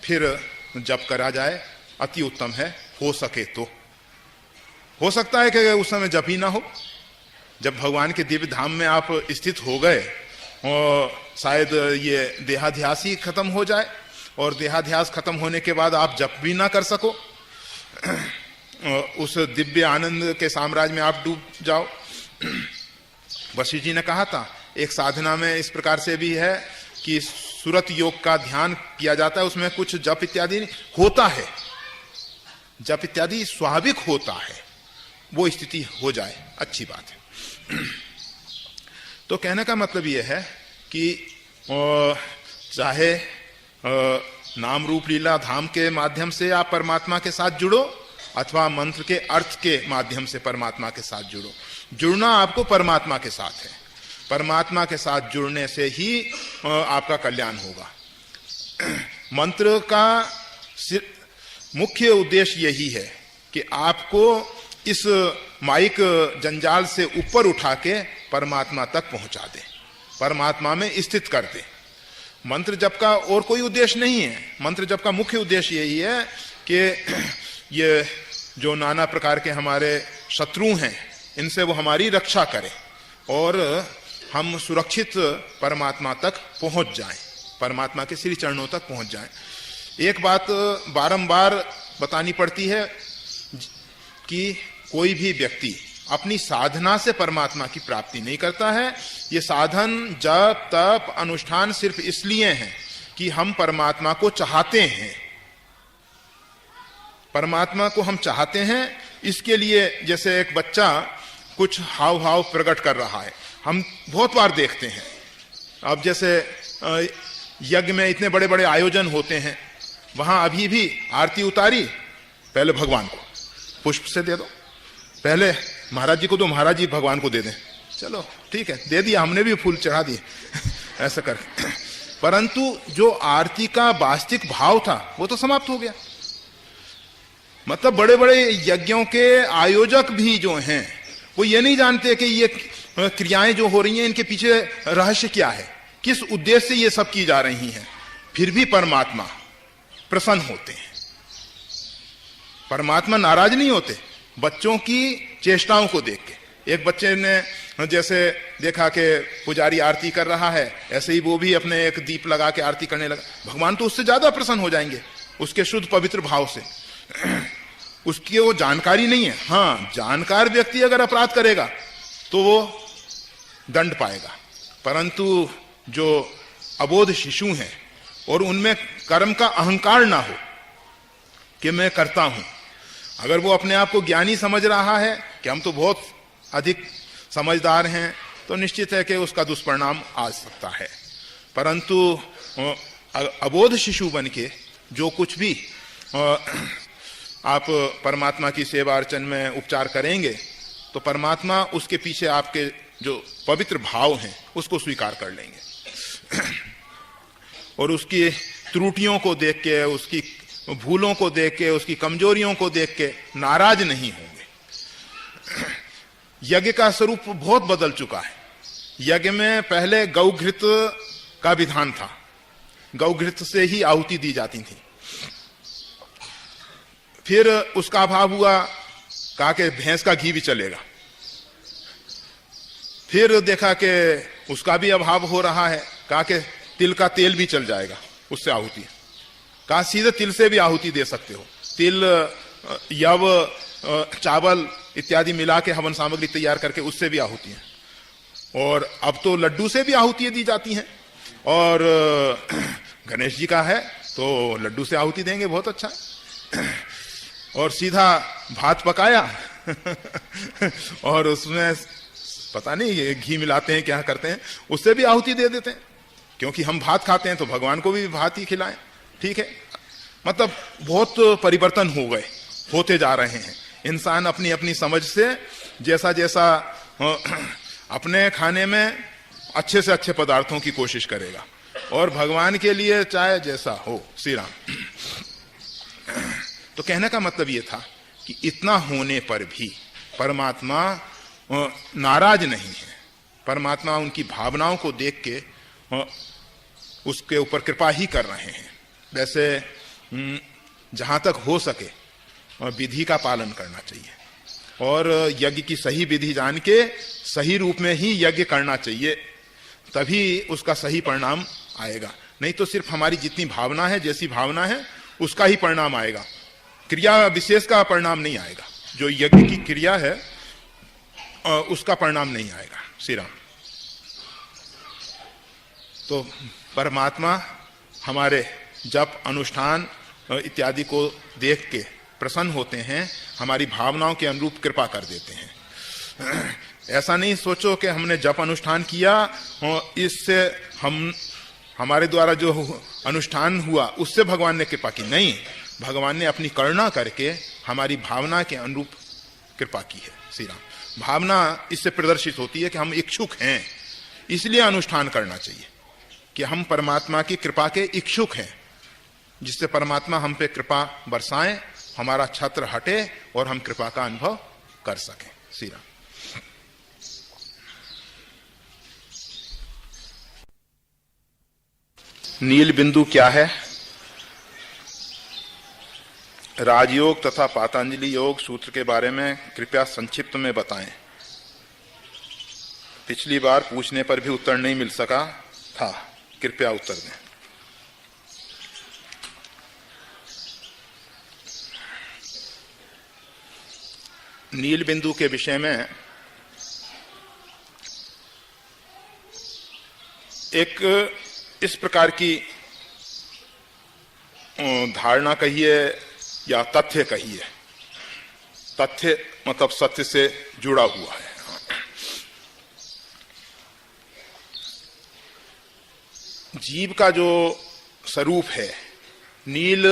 फिर जप करा जाए, अति उत्तम है। हो सके तो, हो सकता है कि उस समय जप ही ना हो। जब भगवान के दिव्य धाम में आप स्थित हो गए और शायद ये देहाध्यास ही खत्म हो जाए, और देहाध्यास खत्म होने के बाद आप जप भी ना कर सको, उस दिव्य आनंद के साम्राज्य में आप डूब जाओ। वशिष्ठ जी ने कहा था एक साधना में इस प्रकार से भी है कि सुरत योग का ध्यान किया जाता है, उसमें कुछ जप इत्यादि होता है, जप इत्यादि स्वाभाविक होता है, वो स्थिति हो जाए, अच्छी बात है। तो कहने का मतलब यह है कि चाहे नाम रूप लीला धाम के माध्यम से आप परमात्मा के साथ जुड़ो, अथवा मंत्र के अर्थ के माध्यम से परमात्मा के साथ जुड़ो, जुड़ना आपको परमात्मा के साथ है। परमात्मा के साथ जुड़ने से ही आपका कल्याण होगा। मंत्र का मुख्य उद्देश्य यही है कि आपको इस माइक जंजाल से ऊपर उठा के परमात्मा तक पहुंचा दे, परमात्मा में स्थित कर दे। मंत्र जप का और कोई उद्देश्य नहीं है। मंत्र जप का मुख्य उद्देश्य यही है कि ये जो नाना प्रकार के हमारे शत्रु हैं, इनसे वो हमारी रक्षा करें और हम सुरक्षित परमात्मा तक पहुंच जाएं, परमात्मा के श्री चरणों तक पहुंच जाएं। एक बात बारंबार बतानी पड़ती है कि कोई भी व्यक्ति अपनी साधना से परमात्मा की प्राप्ति नहीं करता है। ये साधन, जप, तप, अनुष्ठान सिर्फ इसलिए हैं कि हम परमात्मा को चाहते हैं, परमात्मा को हम चाहते हैं। इसके लिए जैसे एक बच्चा कुछ हाव भाव प्रकट कर रहा है, हम बहुत बार देखते हैं। अब जैसे यज्ञ में इतने बड़े बड़े आयोजन होते हैं, वहां अभी भी आरती उतारी, पहले भगवान को पुष्प से दे दो, पहले महाराज जी को दो, महाराज जी भगवान को दे दें, चलो ठीक है दे दिया, हमने भी फूल चढ़ा दिए ऐसा कर। परंतु जो आरती का वास्तविक भाव था वो तो समाप्त हो गया। मतलब बड़े बड़े यज्ञों के आयोजक भी जो हैं वो ये नहीं जानते कि ये क्रियाएं जो हो रही हैं इनके पीछे रहस्य क्या है, किस उद्देश्य से ये सब की जा रही हैं। फिर भी परमात्मा प्रसन्न होते हैं, परमात्मा नाराज नहीं होते बच्चों की चेष्टाओं को देख के। एक बच्चे ने जैसे देखा कि पुजारी आरती कर रहा है, ऐसे ही वो भी अपने एक दीप लगा के आरती करने लगा। भगवान तो उससे ज्यादा प्रसन्न हो जाएंगे उसके शुद्ध पवित्र भाव से। उसकी वो जानकारी नहीं है। हाँ, जानकार व्यक्ति अगर अपराध करेगा तो वो दंड पाएगा, परंतु जो अबोध शिशु हैं और उनमें कर्म का अहंकार ना हो कि मैं करता हूं, अगर वो अपने आप को ज्ञानी समझ रहा है कि हम तो बहुत अधिक समझदार हैं, तो निश्चित है कि उसका दुष्परिणाम आ सकता है। परंतु अबोध शिशु बन के जो कुछ भी आप परमात्मा की सेवा अर्चन में उपचार करेंगे तो परमात्मा उसके पीछे आपके जो पवित्र भाव हैं उसको स्वीकार कर लेंगे और उसकी त्रुटियों को देख के, उसकी भूलों को देख के, उसकी कमजोरियों को देख के नाराज नहीं होंगे। यज्ञ का स्वरूप बहुत बदल चुका है। यज्ञ में पहले गौघृत का विधान था, गौघृत से ही आहुति दी जाती थी। फिर उसका अभाव हुआ, कहा कि भैंस का घी भी चलेगा। फिर देखा कि उसका भी अभाव हो रहा है, कहा कि तिल का तेल भी चल जाएगा उससे आहुति। कहा सीधे तिल से भी आहुति दे सकते हो, तिल, यव, चावल इत्यादि मिला के हवन सामग्री तैयार करके उससे भी आहुति है। और अब तो लड्डू से भी आहुतियां दी जाती हैं। और गणेश जी का है तो लड्डू से आहुति देंगे, बहुत अच्छा है। और सीधा भात पकाया और उसमें पता नहीं घी मिलाते हैं क्या करते हैं, उससे भी आहुति दे देते हैं। क्योंकि हम भात खाते हैं तो भगवान को भी भात ही खिलाएं, ठीक है। मतलब बहुत परिवर्तन हो गए, होते जा रहे हैं। इंसान अपनी अपनी समझ से जैसा जैसा अपने खाने में अच्छे से अच्छे पदार्थों की कोशिश करेगा और भगवान के लिए चाहे जैसा हो। श्री राम। तो कहने का मतलब ये था कि इतना होने पर भी परमात्मा नाराज नहीं है। परमात्मा उनकी भावनाओं को देख के उसके ऊपर कृपा ही कर रहे हैं। वैसे जहां तक हो सके विधि का पालन करना चाहिए और यज्ञ की सही विधि जान के सही रूप में ही यज्ञ करना चाहिए, तभी उसका सही परिणाम आएगा। नहीं तो सिर्फ हमारी जितनी भावना है, जैसी भावना है उसका ही परिणाम आएगा, क्रिया विशेष का परिणाम नहीं आएगा। जो यज्ञ की क्रिया है उसका परिणाम नहीं आएगा। श्री राम। तो परमात्मा हमारे जप, अनुष्ठान इत्यादि को देख के प्रसन्न होते हैं, हमारी भावनाओं के अनुरूप कृपा कर देते हैं। ऐसा नहीं सोचो कि हमने जप अनुष्ठान किया और इससे हमारे द्वारा जो अनुष्ठान हुआ उससे भगवान ने कृपा की। नहीं, भगवान ने अपनी करुणा करके हमारी भावना के अनुरूप कृपा की है। श्री राम। भावना इससे प्रदर्शित होती है कि हम इच्छुक हैं, इसलिए अनुष्ठान करना चाहिए कि हम परमात्मा की कृपा के इच्छुक हैं, जिससे परमात्मा हम पे कृपा बरसाएं, हमारा छत्र हटे और हम कृपा का अनुभव कर सकें। श्री राम। नील बिंदु क्या है? राजयोग तथा पातंजलि योग सूत्र के बारे में कृपया संक्षिप्त में बताएं। पिछली बार पूछने पर भी उत्तर नहीं मिल सका था, कृपया उत्तर दें। नील बिंदु के विषय में एक इस प्रकार की धारणा कहिए या तथ्य कहिए, तथ्य मतलब सत्य से जुड़ा हुआ है। जीव का जो स्वरूप है नील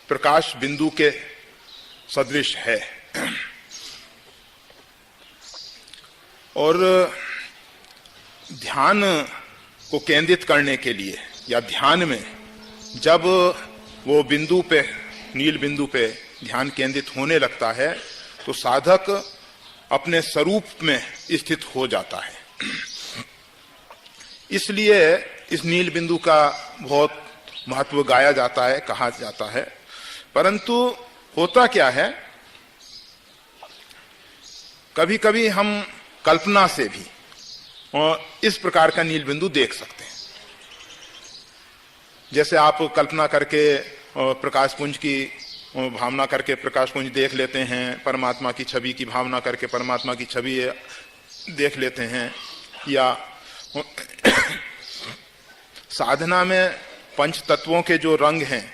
प्रकाश बिंदु के सदृश है और ध्यान को केंद्रित करने के लिए या ध्यान में जब वो बिंदु पे, नील बिंदु पे ध्यान केंद्रित होने लगता है तो साधक अपने स्वरूप में स्थित हो जाता है। इसलिए इस नील बिंदु का बहुत महत्व गाया जाता है, कहा जाता है। परंतु होता क्या है, कभी कभी हम कल्पना से भी इस प्रकार का नील बिंदु देख सकते हैं। जैसे आप कल्पना करके प्रकाश पुंज की भावना करके प्रकाश पुंज देख लेते हैं, परमात्मा की छवि की भावना करके परमात्मा की छवि देख लेते हैं, या साधना में पंच तत्वों के जो रंग हैं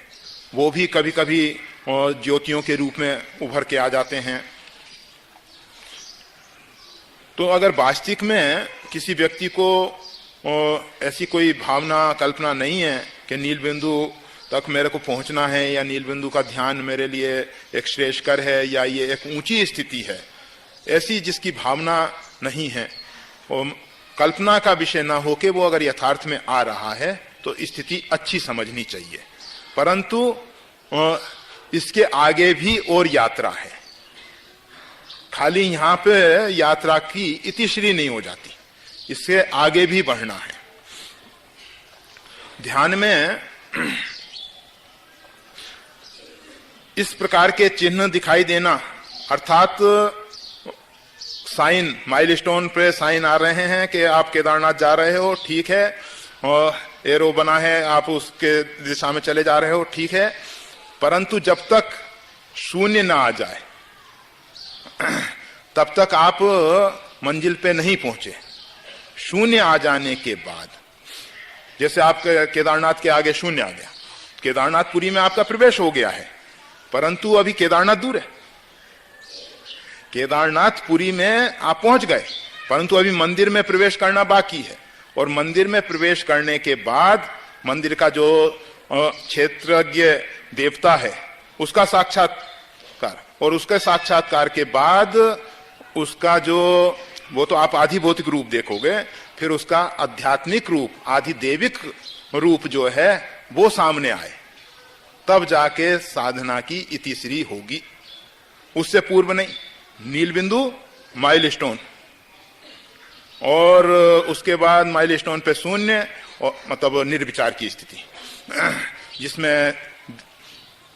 वो भी कभी कभी ज्योतियों के रूप में उभर के आ जाते हैं। तो अगर वास्तविक में किसी व्यक्ति को ऐसी कोई भावना कल्पना नहीं है कि नील बिंदु तक मेरे को पहुंचना है या नील बिंदु का ध्यान मेरे लिए एक श्रेष्ठकर है या ये एक ऊंची स्थिति है, ऐसी जिसकी भावना नहीं है, वो कल्पना का विषय ना होके वो अगर यथार्थ में आ रहा है तो स्थिति अच्छी समझनी चाहिए। परंतु इसके आगे भी और यात्रा है, खाली यहां पे यात्रा की इतिश्री नहीं हो जाती, इससे आगे भी बढ़ना है। ध्यान में इस प्रकार के चिन्ह दिखाई देना, अर्थात साइन, माइलस्टोन पे साइन आ रहे हैं कि आप केदारनाथ जा रहे हो, ठीक है, और एरो बना है, आप उसके दिशा में चले जा रहे हो, ठीक है, परंतु जब तक शून्य ना आ जाए तब तक आप मंजिल पे नहीं पहुंचे। शून्य आ जाने के बाद, जैसे आप केदारनाथ के आगे शून्य आ गया, केदारनाथपुरी में आपका प्रवेश हो गया है, परंतु अभी केदारनाथ दूर है। केदारनाथपुरी में आप पहुंच गए, परंतु अभी मंदिर में प्रवेश करना बाकी है, और मंदिर में प्रवेश करने के बाद मंदिर का जो क्षेत्रज्ञ देवता है उसका साक्षात्कार, और उसके साक्षात्कार के बाद उसका जो, वो तो आप आधि भौतिक रूप देखोगे, फिर उसका आध्यात्मिक रूप, आधि देविक रूप जो है वो सामने आए, तब जाके साधना की इतिश्री होगी, उससे पूर्व नहीं। नील बिंदु माइलस्टोन, और उसके बाद माइलस्टोन पे शून्य, और मतलब निर्विचार की स्थिति जिसमें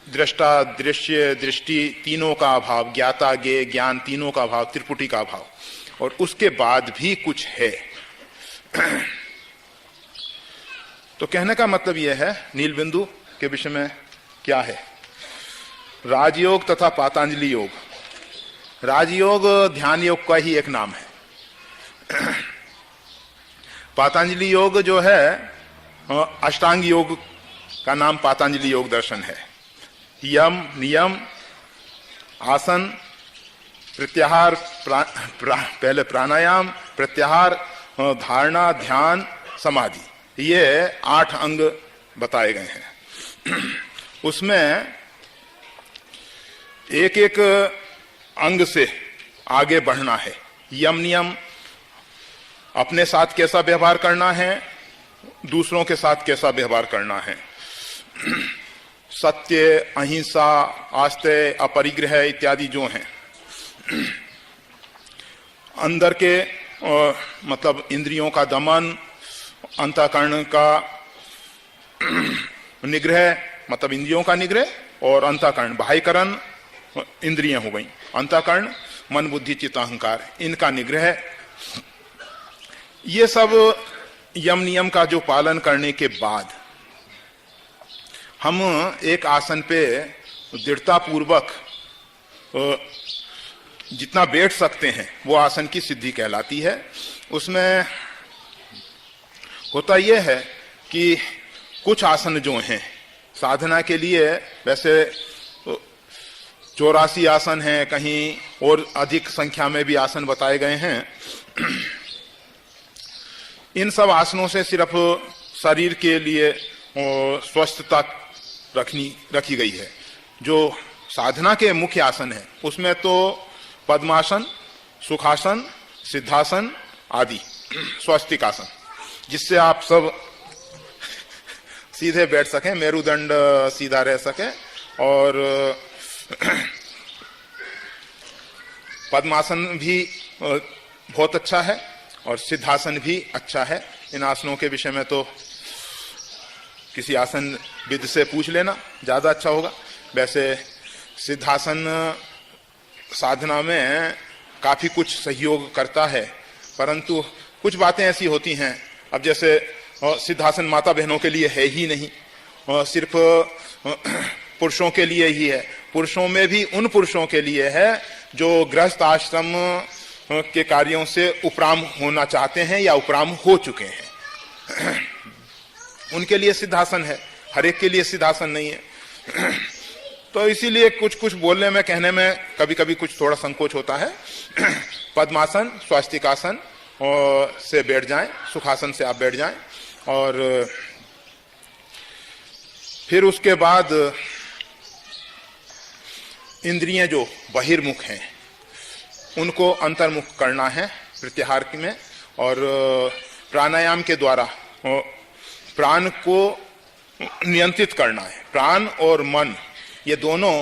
दृष्टा, दृश्य, दृष्टि तीनों का अभाव, ज्ञाता ज्ञेय ज्ञान तीनों का अभाव, त्रिपुटी का अभाव, और उसके बाद भी कुछ है। तो कहने का मतलब यह है नील बिंदु के विषय में क्या है। राजयोग तथा पातंजलि योग, राजयोग ध्यान योग का ही एक नाम है। पातंजलि योग जो है अष्टांग योग का नाम पातंजलि योग दर्शन है। यम, नियम, आसन, प्रत्याहार, पहले प्राणायाम, प्रत्याहार, धारणा, ध्यान, समाधि, ये 8 अंग बताए गए हैं। उसमें एक एक अंग से आगे बढ़ना है। यम नियम, अपने साथ कैसा व्यवहार करना है, दूसरों के साथ कैसा व्यवहार करना है, सत्य, अहिंसा, आस्तेय, अपरिग्रह इत्यादि जो हैं। अंदर के मतलब इंद्रियों का दमन, अंतःकरण का निग्रह, मतलब इंद्रियों का निग्रह, और अंतःकरण बाह्यकरण इंद्रियां हो गई, अंतःकरण मन बुद्धि चित्त अहंकार, इनका निग्रह। ये सब यम नियम का जो पालन करने के बाद हम एक आसन पे दृढ़ता पूर्वक जितना बैठ सकते हैं वो आसन की सिद्धि कहलाती है। उसमें होता यह है कि कुछ आसन जो हैं साधना के लिए, वैसे 84 आसन हैं, कहीं और अधिक संख्या में भी आसन बताए गए हैं। इन सब आसनों से सिर्फ शरीर के लिए स्वस्थता रखी गई है। जो साधना के मुख्य आसन है उसमें तो पद्मासन, सुखासन, सिद्धासन आदि, स्वस्तिकासन, जिससे आप सब सीधे बैठ सकें, मेरुदंड सीधा रह सके, और पद्मासन भी बहुत अच्छा है और सिद्धासन भी अच्छा है। इन आसनों के विषय में तो किसी आसन विद से पूछ लेना ज्यादा अच्छा होगा। वैसे सिद्धासन साधना में काफी कुछ सहयोग करता है, परंतु कुछ बातें ऐसी होती हैं, अब जैसे सिद्धासन माता बहनों के लिए है ही नहीं, सिर्फ पुरुषों के लिए ही है। पुरुषों में भी उन पुरुषों के लिए है जो गृहस्थ आश्रम के कार्यों से उपराम होना चाहते हैं या उपराम हो चुके हैं, उनके लिए सिद्धासन है, हर एक के लिए सिद्धासन नहीं है। तो इसीलिए कुछ कुछ बोलने में, कहने में कभी कभी कुछ थोड़ा संकोच होता है। पद्मासन, स्वास्तिकासन से बैठ जाएं, सुखासन से आप बैठ जाएं, और फिर उसके बाद इंद्रियां जो बहिर्मुख हैं, उनको अंतर्मुख करना है प्रत्याहार में, और प्राणायाम के द्वारा प्राण को नियंत्रित करना है। प्राण और मन ये दोनों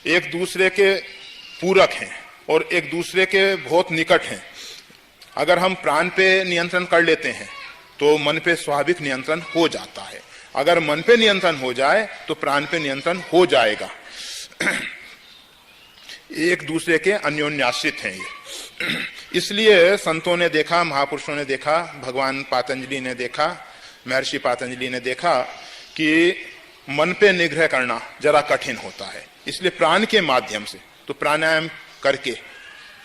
एक दूसरे के पूरक हैं और एक दूसरे के बहुत निकट हैं। अगर हम प्राण पे नियंत्रण कर लेते हैं तो मन पे स्वाभाविक नियंत्रण हो जाता है। अगर मन पे नियंत्रण हो जाए तो प्राण पे नियंत्रण हो जाएगा। एक दूसरे के अन्योन्याश्रित हैं ये। इसलिए संतों ने देखा, महापुरुषों ने देखा, भगवान पातंजलि ने देखा, महर्षि पातंजलि ने देखा कि मन पे निग्रह करना जरा कठिन होता है। इसलिए प्राण के माध्यम से, तो प्राणायाम करके,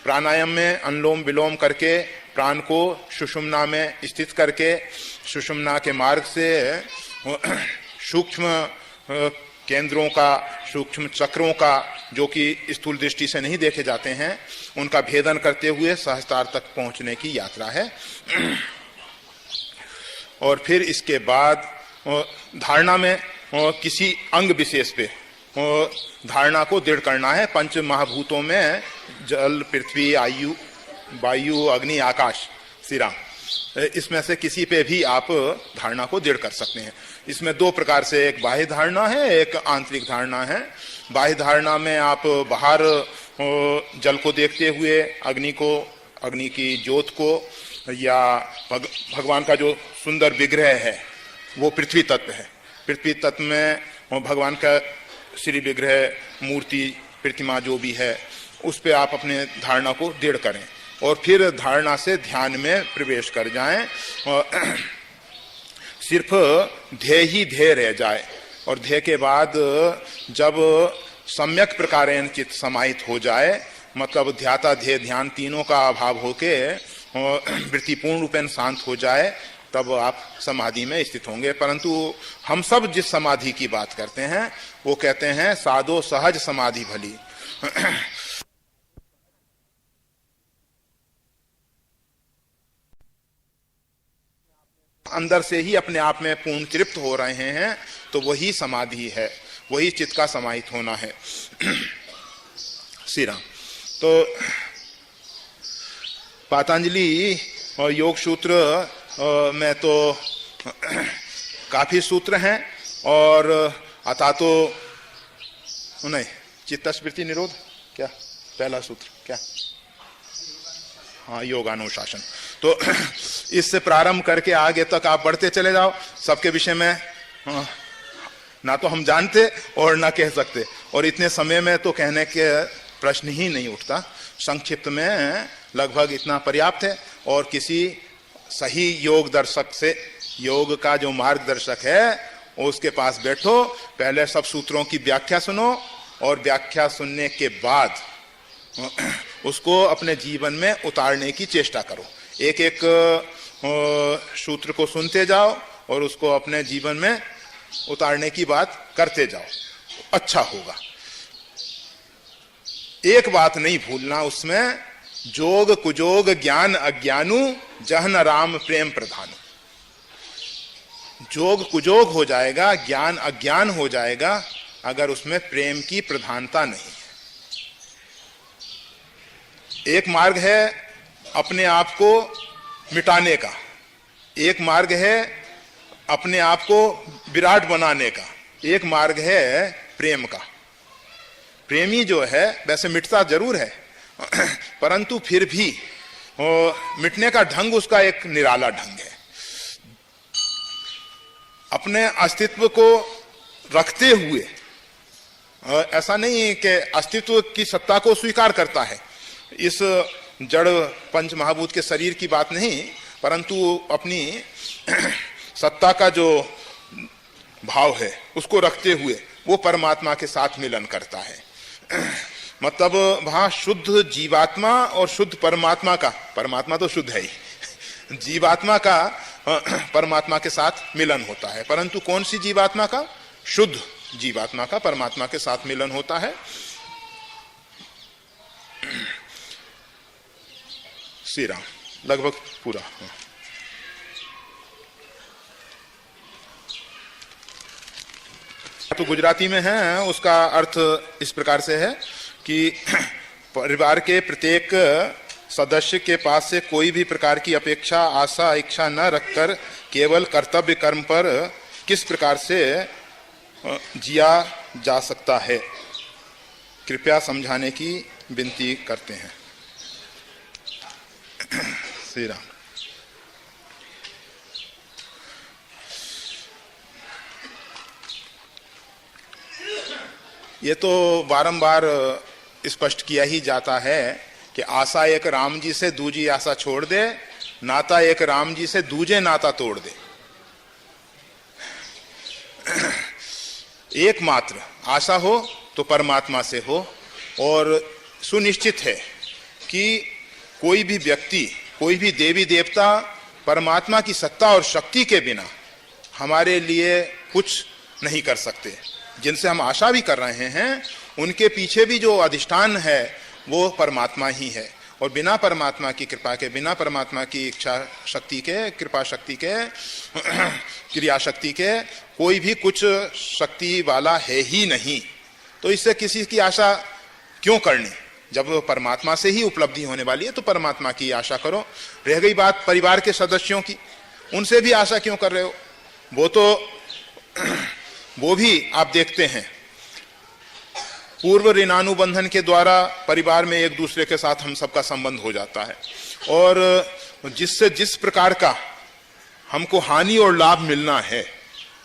प्राणायाम में अनुलोम विलोम करके प्राण को सुषुम्ना में स्थित करके सुषुम्ना के मार्ग से सूक्ष्म केंद्रों का, सूक्ष्म चक्रों का, जो कि स्थूल दृष्टि से नहीं देखे जाते हैं, उनका भेदन करते हुए सहस्त्रार तक पहुंचने की यात्रा है। और फिर इसके बाद धारणा में किसी अंग विशेष पे धारणा को दृढ़ करना है। पंच महाभूतों में जल, पृथ्वी, आयु, वायु, अग्नि, आकाश, सिरा, इसमें से किसी पे भी आप धारणा को दृढ़ कर सकते हैं। इसमें दो प्रकार से, एक बाह्य धारणा है, एक आंतरिक धारणा है। बाह्य धारणा में आप बाहर जल को देखते हुए अग्नि को, अग्नि की ज्योत को, या भगवान का जो सुंदर विग्रह है वो पृथ्वी तत्व है। पृथ्वी तत्व में भगवान का श्री विग्रह, मूर्ति, प्रतिमा जो भी है, उस पे आप अपने धारणा को दृढ़ करें और फिर धारणा से ध्यान में प्रवेश कर जाएं और सिर्फ ध्येय ही ध्येय रह जाए। और ध्येय के बाद जब सम्यक प्रकारेण चित्त समाहित हो जाए, मतलब ध्याता ध्येय ध्यान तीनों का अभाव होके वृत्ति पूर्ण रूपेण शांत हो जाए, तब आप समाधि में स्थित होंगे। परंतु हम सब जिस समाधि की बात करते हैं वो कहते हैं साधो सहज समाधि भली। अंदर से ही अपने आप में पूर्ण तृप्त हो रहे हैं तो वही समाधि है, वही चित्त का समाहित होना है। श्री राम। तो पातंजलि और योग सूत्र में तो काफी सूत्र हैं, और अथा तो नहीं, चित्तस्मृति निरोध क्या पहला सूत्र क्या, हाँ, योगानुशासन। तो इससे प्रारंभ करके आगे तक आप बढ़ते चले जाओ। सबके विषय में ना तो हम जानते और ना कह सकते, और इतने समय में तो कहने के प्रश्न ही नहीं उठता। संक्षिप्त में लगभग इतना पर्याप्त है। और किसी सही योग दर्शक से, योग का जो मार्गदर्शक है उसके पास बैठो, पहले सब सूत्रों की व्याख्या सुनो, और व्याख्या सुनने के बाद उसको अपने जीवन में उतारने की चेष्टा करो। एक एक सूत्र को सुनते जाओ और उसको अपने जीवन में उतारने की बात करते जाओ, अच्छा होगा। एक बात नहीं भूलना उसमें, जोग कुजोग ज्ञान अज्ञानु जहन राम प्रेम प्रधानु। जोग कुजोग हो जाएगा, ज्ञान अज्ञान हो जाएगा अगर उसमें प्रेम की प्रधानता नहीं है। एक मार्ग है अपने आप को मिटाने का, एक मार्ग है अपने आप को विराट बनाने का, एक मार्ग है प्रेम का। प्रेमी जो है वैसे मिटता जरूर है, परंतु फिर भी मिटने का ढंग उसका एक निराला ढंग है। अपने अस्तित्व को रखते हुए, ऐसा नहीं कि अस्तित्व की सत्ता को स्वीकार करता है, इस जड़ पंच महाभूत के शरीर की बात नहीं, परंतु अपनी सत्ता का जो भाव है उसको रखते हुए वो परमात्मा के साथ मिलन करता है। मतलब वहां शुद्ध जीवात्मा और शुद्ध परमात्मा का, परमात्मा तो शुद्ध है ही, जीवात्मा का परमात्मा के साथ मिलन होता है। परंतु कौन सी जीवात्मा का? शुद्ध जीवात्मा का परमात्मा के साथ मिलन होता है। श्री राम। लगभग पूरा। तो गुजराती में है, उसका अर्थ इस प्रकार से है कि परिवार के प्रत्येक सदस्य के पास से कोई भी प्रकार की अपेक्षा, आशा, इच्छा न रखकर केवल कर्तव्य कर्म पर किस प्रकार से जिया जा सकता है, कृपया समझाने की विनती करते हैं। श्री राम। ये तो बारंबार स्पष्ट किया ही जाता है कि आशा एक राम जी से दूजी आशा छोड़ दे, नाता एक राम जी से दूजे नाता तोड़ दे। एकमात्र आशा हो तो परमात्मा से हो, और सुनिश्चित है कि कोई भी व्यक्ति, कोई भी देवी देवता परमात्मा की सत्ता और शक्ति के बिना हमारे लिए कुछ नहीं कर सकते। जिनसे हम आशा भी कर रहे हैं उनके पीछे भी जो अधिष्ठान है वो परमात्मा ही है, और बिना परमात्मा की कृपा के, बिना परमात्मा की इच्छा शक्ति के, कृपा शक्ति के, क्रिया शक्ति के कोई भी कुछ शक्ति वाला है ही नहीं। तो इससे किसी की आशा क्यों करनी? जब परमात्मा से ही उपलब्धि होने वाली है तो परमात्मा की आशा करो। रह गई बात परिवार के सदस्यों की, उनसे भी आशा क्यों कर रहे हो? वो भी आप देखते हैं पूर्व ऋणानुबंधन के द्वारा परिवार में एक दूसरे के साथ हम सबका संबंध हो जाता है, और जिससे जिस प्रकार का हमको हानि और लाभ मिलना है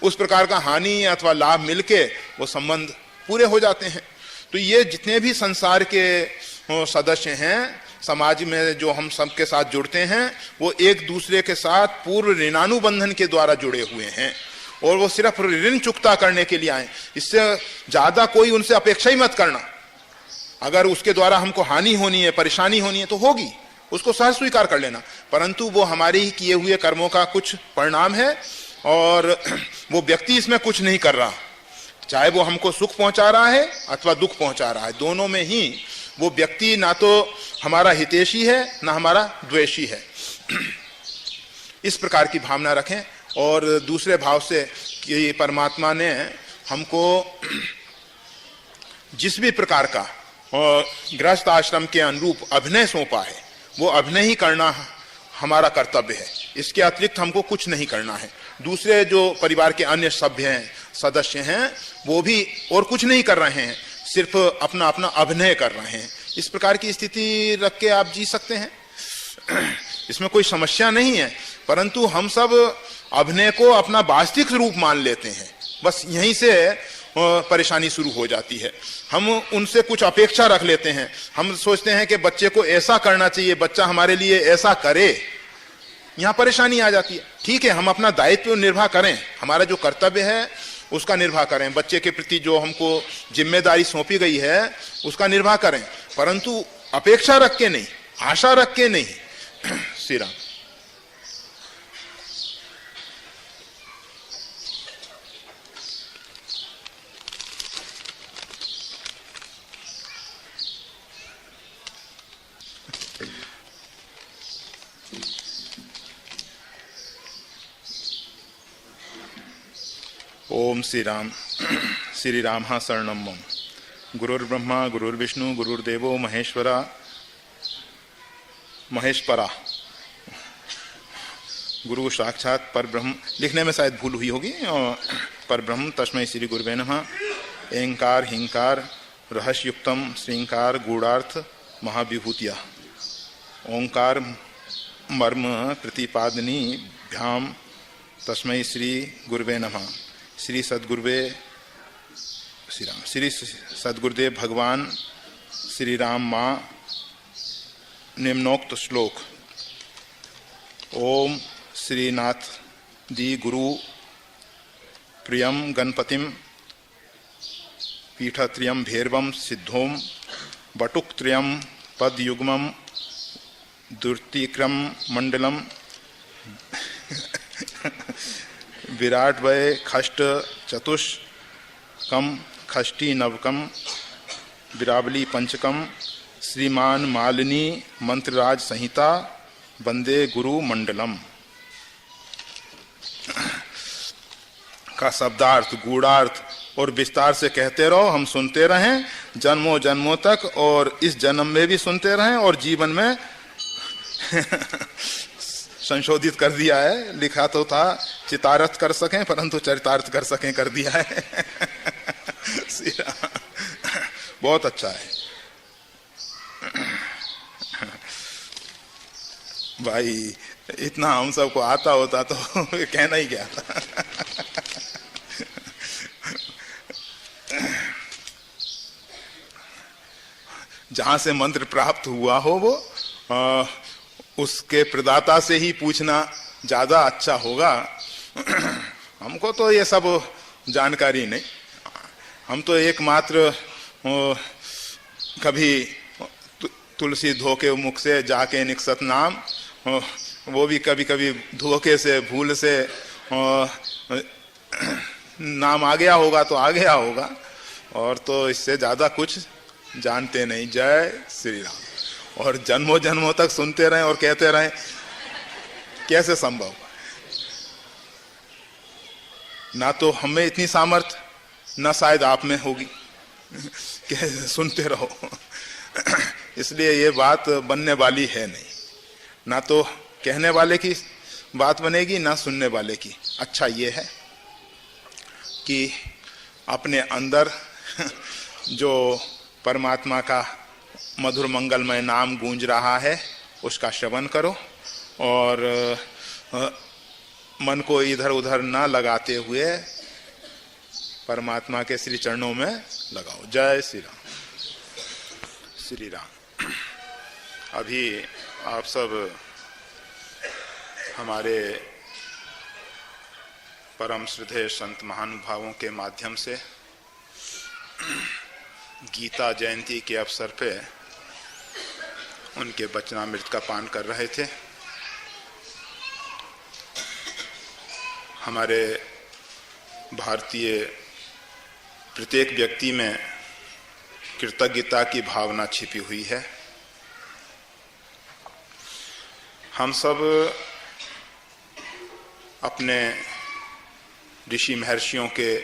उस प्रकार का हानि अथवा लाभ मिलके वो संबंध पूरे हो जाते हैं। तो ये जितने भी संसार के सदस्य हैं, समाज में जो हम सबके साथ जुड़ते हैं, वो एक दूसरे के साथ पूर्व ऋणानुबंधन के द्वारा जुड़े हुए हैं, और वो सिर्फ ऋण चुकता करने के लिए आए। इससे ज्यादा कोई उनसे अपेक्षा ही मत करना। अगर उसके द्वारा हमको हानि होनी है, परेशानी होनी है तो होगी, उसको सहज स्वीकार कर लेना, परंतु वो हमारे ही किए हुए कर्मों का कुछ परिणाम है, और वो व्यक्ति इसमें कुछ नहीं कर रहा। चाहे वो हमको सुख पहुंचा रहा है अथवा दुख पहुंचा रहा है, दोनों में ही वो व्यक्ति ना तो हमारा हितैषी है ना हमारा द्वेषी है। इस प्रकार की भावना रखें, और दूसरे भाव से कि परमात्मा ने हमको जिस भी प्रकार का गृहस्थ आश्रम के अनुरूप अभिनय सौंपा है वो अभिनय ही करना हमारा कर्तव्य है। इसके अतिरिक्त हमको कुछ नहीं करना है। दूसरे जो परिवार के अन्य सभ्य हैं, सदस्य हैं, वो भी और कुछ नहीं कर रहे हैं, सिर्फ अपना अपना अभिनय कर रहे हैं। इस प्रकार की स्थिति रख के आप जी सकते हैं, इसमें कोई समस्या नहीं है, परंतु हम सब अभिनय को अपना वास्तविक रूप मान लेते हैं। बस यहीं से परेशानी शुरू हो जाती है। हम उनसे कुछ अपेक्षा रख लेते हैं, हम सोचते हैं कि बच्चे को ऐसा करना चाहिए, बच्चा हमारे लिए ऐसा करे, यहाँ परेशानी आ जाती है। ठीक है, हम अपना दायित्व निर्वाह करें, हमारा जो कर्तव्य है उसका निर्वाह करें, बच्चे के प्रति जो हमको जिम्मेदारी सौंपी गई है उसका निर्वाह करें, परंतु अपेक्षा रख के नहीं, आशा रख के नहीं। श्री राम। ओम श्री राम। श्री राम शरणम मम। गुरुर्ब्रह्मा गुरुर्विष्णु गुरुर्देवो महेश्वरा महेश्वरा। गुरु साक्षात परब्रह्म, लिखने में शायद भूल हुई होगी, परब्रह्म तस्मै श्री गुरुवे नमः। एंकार हिंकार रहस्युक्तम श्रृंकार गूढ़ार्थ महाविभूतिया। ओंकार मर्म प्रतिपादनी भ्याम तस्मै श्री गुरुवे नमः। श्री सद्गुरुवे श्री राम। श्री सद्गुरुदेव भगवान श्री राम माँ निम्नोक्त श्लोक। ओम श्रीनाथ दी गुरु प्रियम गणपतिम पीठत्रयम भैरवम सिद्धोम बटुकत्रयम पदयुग्मम दुर्तिक्रम मंडलम विराट वय खष्ट चतुष्कम खष्टी नवकम विरावली पंचकम श्रीमान मालिनी मंत्रराज संहिता वंदे गुरु मंडलम का शब्दार्थ, गूढ़ार्थ और विस्तार से कहते रहो, हम सुनते रहें, जन्मों जन्मों तक, और इस जन्म में भी सुनते रहें और जीवन में संशोधित कर दिया है। लिखा तो था चितार्थ कर सकें परंतु चरितार्थ कर सकें, कर दिया है। बहुत अच्छा है भाई, इतना हम सबको आता होता तो कहना ही क्या था। जहां से मंत्र प्राप्त हुआ हो वो उसके प्रदाता से ही पूछना ज्यादा अच्छा होगा। हमको तो ये सब जानकारी नहीं, हम तो एकमात्र कभी तुलसी धोके मुख से जाके निकसत नाम, वो भी कभी कभी धोखे से भूल से नाम आ गया होगा तो आ गया होगा, और तो इससे ज्यादा कुछ जानते नहीं। जय श्री राम। और जन्मों जन्मों तक सुनते रहें और कहते रहें, कैसे संभव? ना तो हमें इतनी सामर्थ, ना शायद आप में होगी कि सुनते रहो। इसलिए ये बात बनने वाली है नहीं, ना तो कहने वाले की बात बनेगी ना सुनने वाले की। अच्छा ये है कि अपने अंदर जो परमात्मा का मधुर मंगलमय नाम गूंज रहा है उसका श्रवण करो, और मन को इधर उधर ना लगाते हुए परमात्मा के श्री चरणों में लगाओ। जय श्री राम। श्री राम। अभी आप सब हमारे परम श्रद्धेय संत महानुभावों के माध्यम से गीता जयंती के अवसर पे उनके वचनामृत का पान कर रहे थे। हमारे भारतीय प्रत्येक व्यक्ति में कृतज्ञता की भावना छिपी हुई है। हम सब अपने ऋषि महर्षियों के,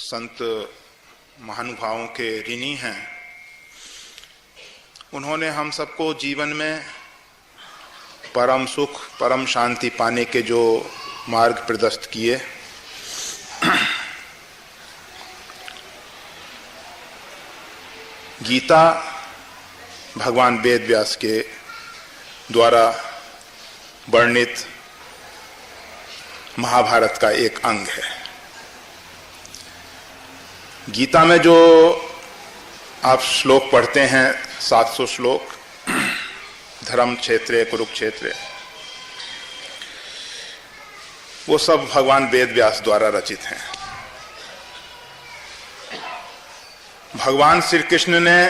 संत महानुभावों के ऋणी हैं। उन्होंने हम सबको जीवन में परम सुख, परम शांति पाने के जो मार्ग प्रदर्शित किए, गीता भगवान वेद व्यास के द्वारा वर्णित महाभारत का एक अंग है। गीता में जो आप श्लोक पढ़ते हैं, 700 श्लोक, धर्म क्षेत्रे कुरुक्षेत्रे, वो सब भगवान वेद व्यास द्वारा रचित हैं। भगवान श्री कृष्ण ने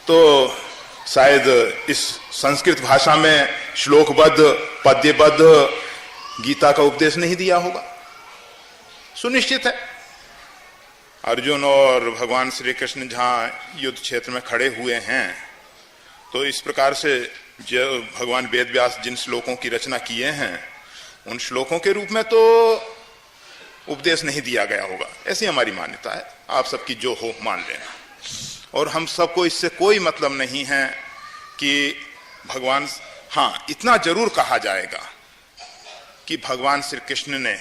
तो शायद इस संस्कृत भाषा में श्लोकबद्ध, पद्यबद्ध गीता का उपदेश नहीं दिया होगा, सुनिश्चित है। अर्जुन और भगवान श्री कृष्ण जहां युद्ध क्षेत्र में खड़े हुए हैं, तो इस प्रकार से जो भगवान वेद व्यास जिन श्लोकों की रचना किए हैं, उन श्लोकों के रूप में तो उपदेश नहीं दिया गया होगा, ऐसी हमारी मान्यता है। आप सबकी जो हो मान लेना। और हम सबको इससे कोई मतलब नहीं है कि भगवान, हाँ इतना जरूर कहा जाएगा कि भगवान श्री कृष्ण ने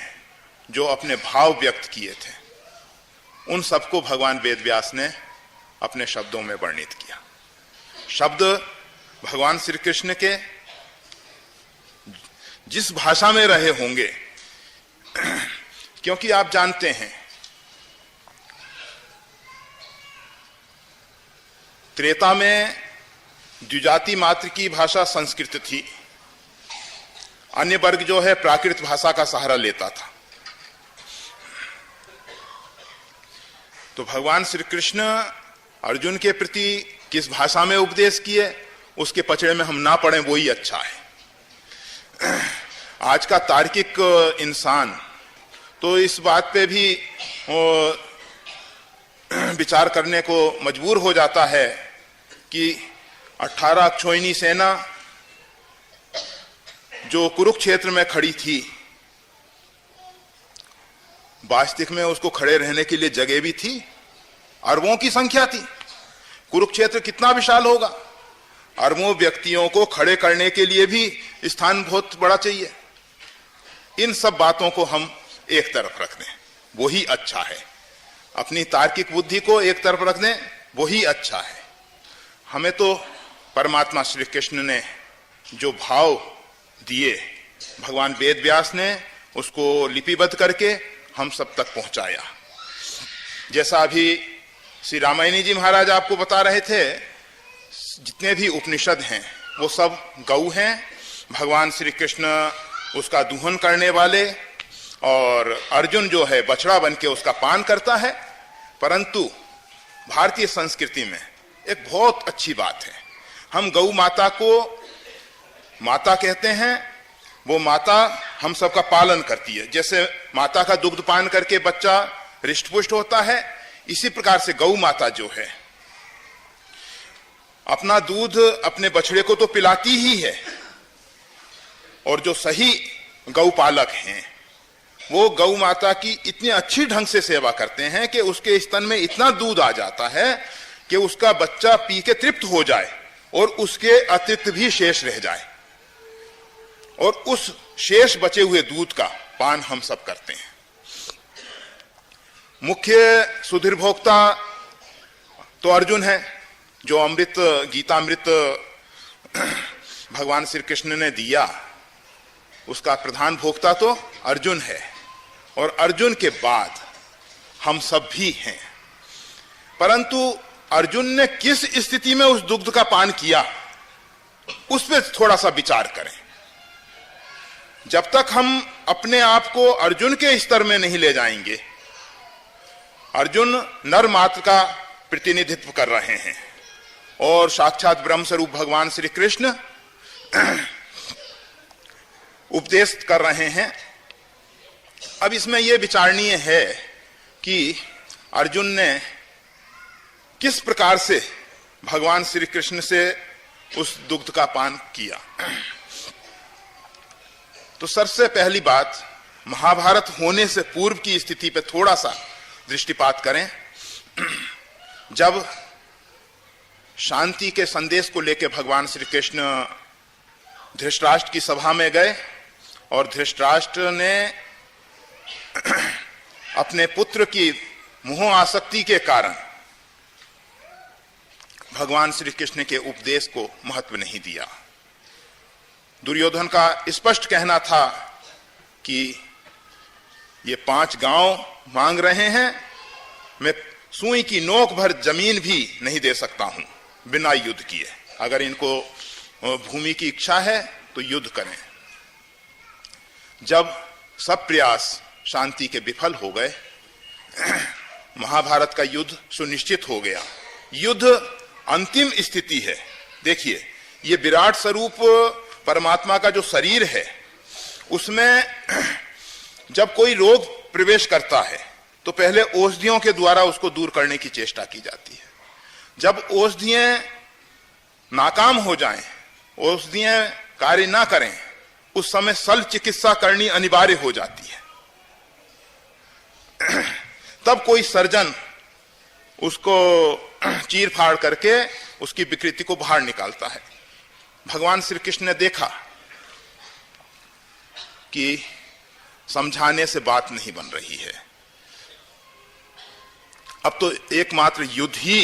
जो अपने भाव व्यक्त किए थे, उन सबको भगवान वेद व्यास ने अपने शब्दों में वर्णित किया। शब्द भगवान श्री कृष्ण के जिस भाषा में रहे होंगे, क्योंकि आप जानते हैं त्रेता में द्विजाति मात्र की भाषा संस्कृत थी, अन्य वर्ग जो है प्राकृत भाषा का सहारा लेता था। तो भगवान श्री कृष्ण अर्जुन के प्रति किस भाषा में उपदेश किए, उसके पचड़े में हम ना पड़े, वो ही अच्छा है। आज का तार्किक इंसान तो इस बात पे भी विचार करने को मजबूर हो जाता है कि 18 अक्षौहिणी सेना जो कुरुक्षेत्र में खड़ी थी, वास्तविक में उसको खड़े रहने के लिए जगह भी थी? अरबों की संख्या थी। कुरुक्षेत्र कितना विशाल होगा, अरबों व्यक्तियों को खड़े करने के लिए भी स्थान बहुत बड़ा चाहिए। इन सब बातों को हम एक तरफ रख दें, वही अच्छा है। अपनी तार्किक बुद्धि को एक तरफ रख दें, वही अच्छा है। हमें तो परमात्मा श्री कृष्ण ने जो भाव दिए, भगवान वेद व्यास ने उसको लिपिबद्ध करके हम सब तक पहुंचाया। जैसा अभी श्री रामायणी जी महाराज आपको बता रहे थे, जितने भी उपनिषद हैं वो सब गौ हैं। भगवान श्री कृष्ण उसका दूहन करने वाले, और अर्जुन जो है बछड़ा बन के उसका पान करता है। परंतु भारतीय संस्कृति में एक बहुत अच्छी बात है, हम गौ माता को माता कहते हैं। वो माता हम सबका पालन करती है। जैसे माता का दुग्ध पान करके बच्चा हृष्ट-पुष्ट होता है, इसी प्रकार से गौ माता जो है अपना दूध अपने बछड़े को तो पिलाती ही है, और जो सही गौपालक हैं वो गौ माता की इतनी अच्छी ढंग से सेवा करते हैं कि उसके स्तन में इतना दूध आ जाता है कि उसका बच्चा पी के तृप्त हो जाए और उसके अतिरिक्त भी शेष रह जाए, और उस शेष बचे हुए दूध का पान हम सब करते हैं। मुख्य सुधीर भोक्ता तो अर्जुन है, जो अमृत गीतामृत भगवान श्री कृष्ण ने दिया, उसका प्रधान भोक्ता तो अर्जुन है, और अर्जुन के बाद हम सब भी हैं। परंतु अर्जुन ने किस स्थिति में उस दुग्ध का पान किया, उस पर थोड़ा सा विचार करें। जब तक हम अपने आप को अर्जुन के स्तर में नहीं ले जाएंगे, अर्जुन नर मात्र का प्रतिनिधित्व कर रहे हैं और साक्षात ब्रह्म स्वरूप भगवान श्री कृष्ण उपदेश कर रहे हैं। अब इसमें यह विचारणीय है कि अर्जुन ने किस प्रकार से भगवान श्री कृष्ण से उस दुग्ध का पान किया। तो सबसे पहली बात, महाभारत होने से पूर्व की स्थिति पर थोड़ा सा दृष्टिपात करें। जब शांति के संदेश को लेकर भगवान श्री कृष्ण धृतराष्ट्र की सभा में गए, और धृतराष्ट्र ने अपने पुत्र की मोह आसक्ति के कारण भगवान श्री कृष्ण के उपदेश को महत्व नहीं दिया। दुर्योधन का स्पष्ट कहना था कि ये 5 गांव मांग रहे हैं, मैं सुई की नोक भर जमीन भी नहीं दे सकता हूं बिना युद्ध किए। अगर इनको भूमि की इच्छा है तो युद्ध करें। जब सब प्रयास शांति के विफल हो गए, महाभारत का युद्ध सुनिश्चित हो गया। युद्ध अंतिम स्थिति है। देखिए, ये विराट स्वरूप परमात्मा का जो शरीर है, उसमें जब कोई रोग प्रवेश करता है तो पहले औषधियों के द्वारा उसको दूर करने की चेष्टा की जाती है। जब औषधियां नाकाम हो जाएं, औषधियां कार्य ना करें, उस समय शल्य चिकित्सा करनी अनिवार्य हो जाती है। तब कोई सर्जन उसको चीर फाड़ करके उसकी विकृति को बाहर निकालता है। भगवान श्री कृष्ण ने देखा कि समझाने से बात नहीं बन रही है, अब तो एकमात्र युद्ध ही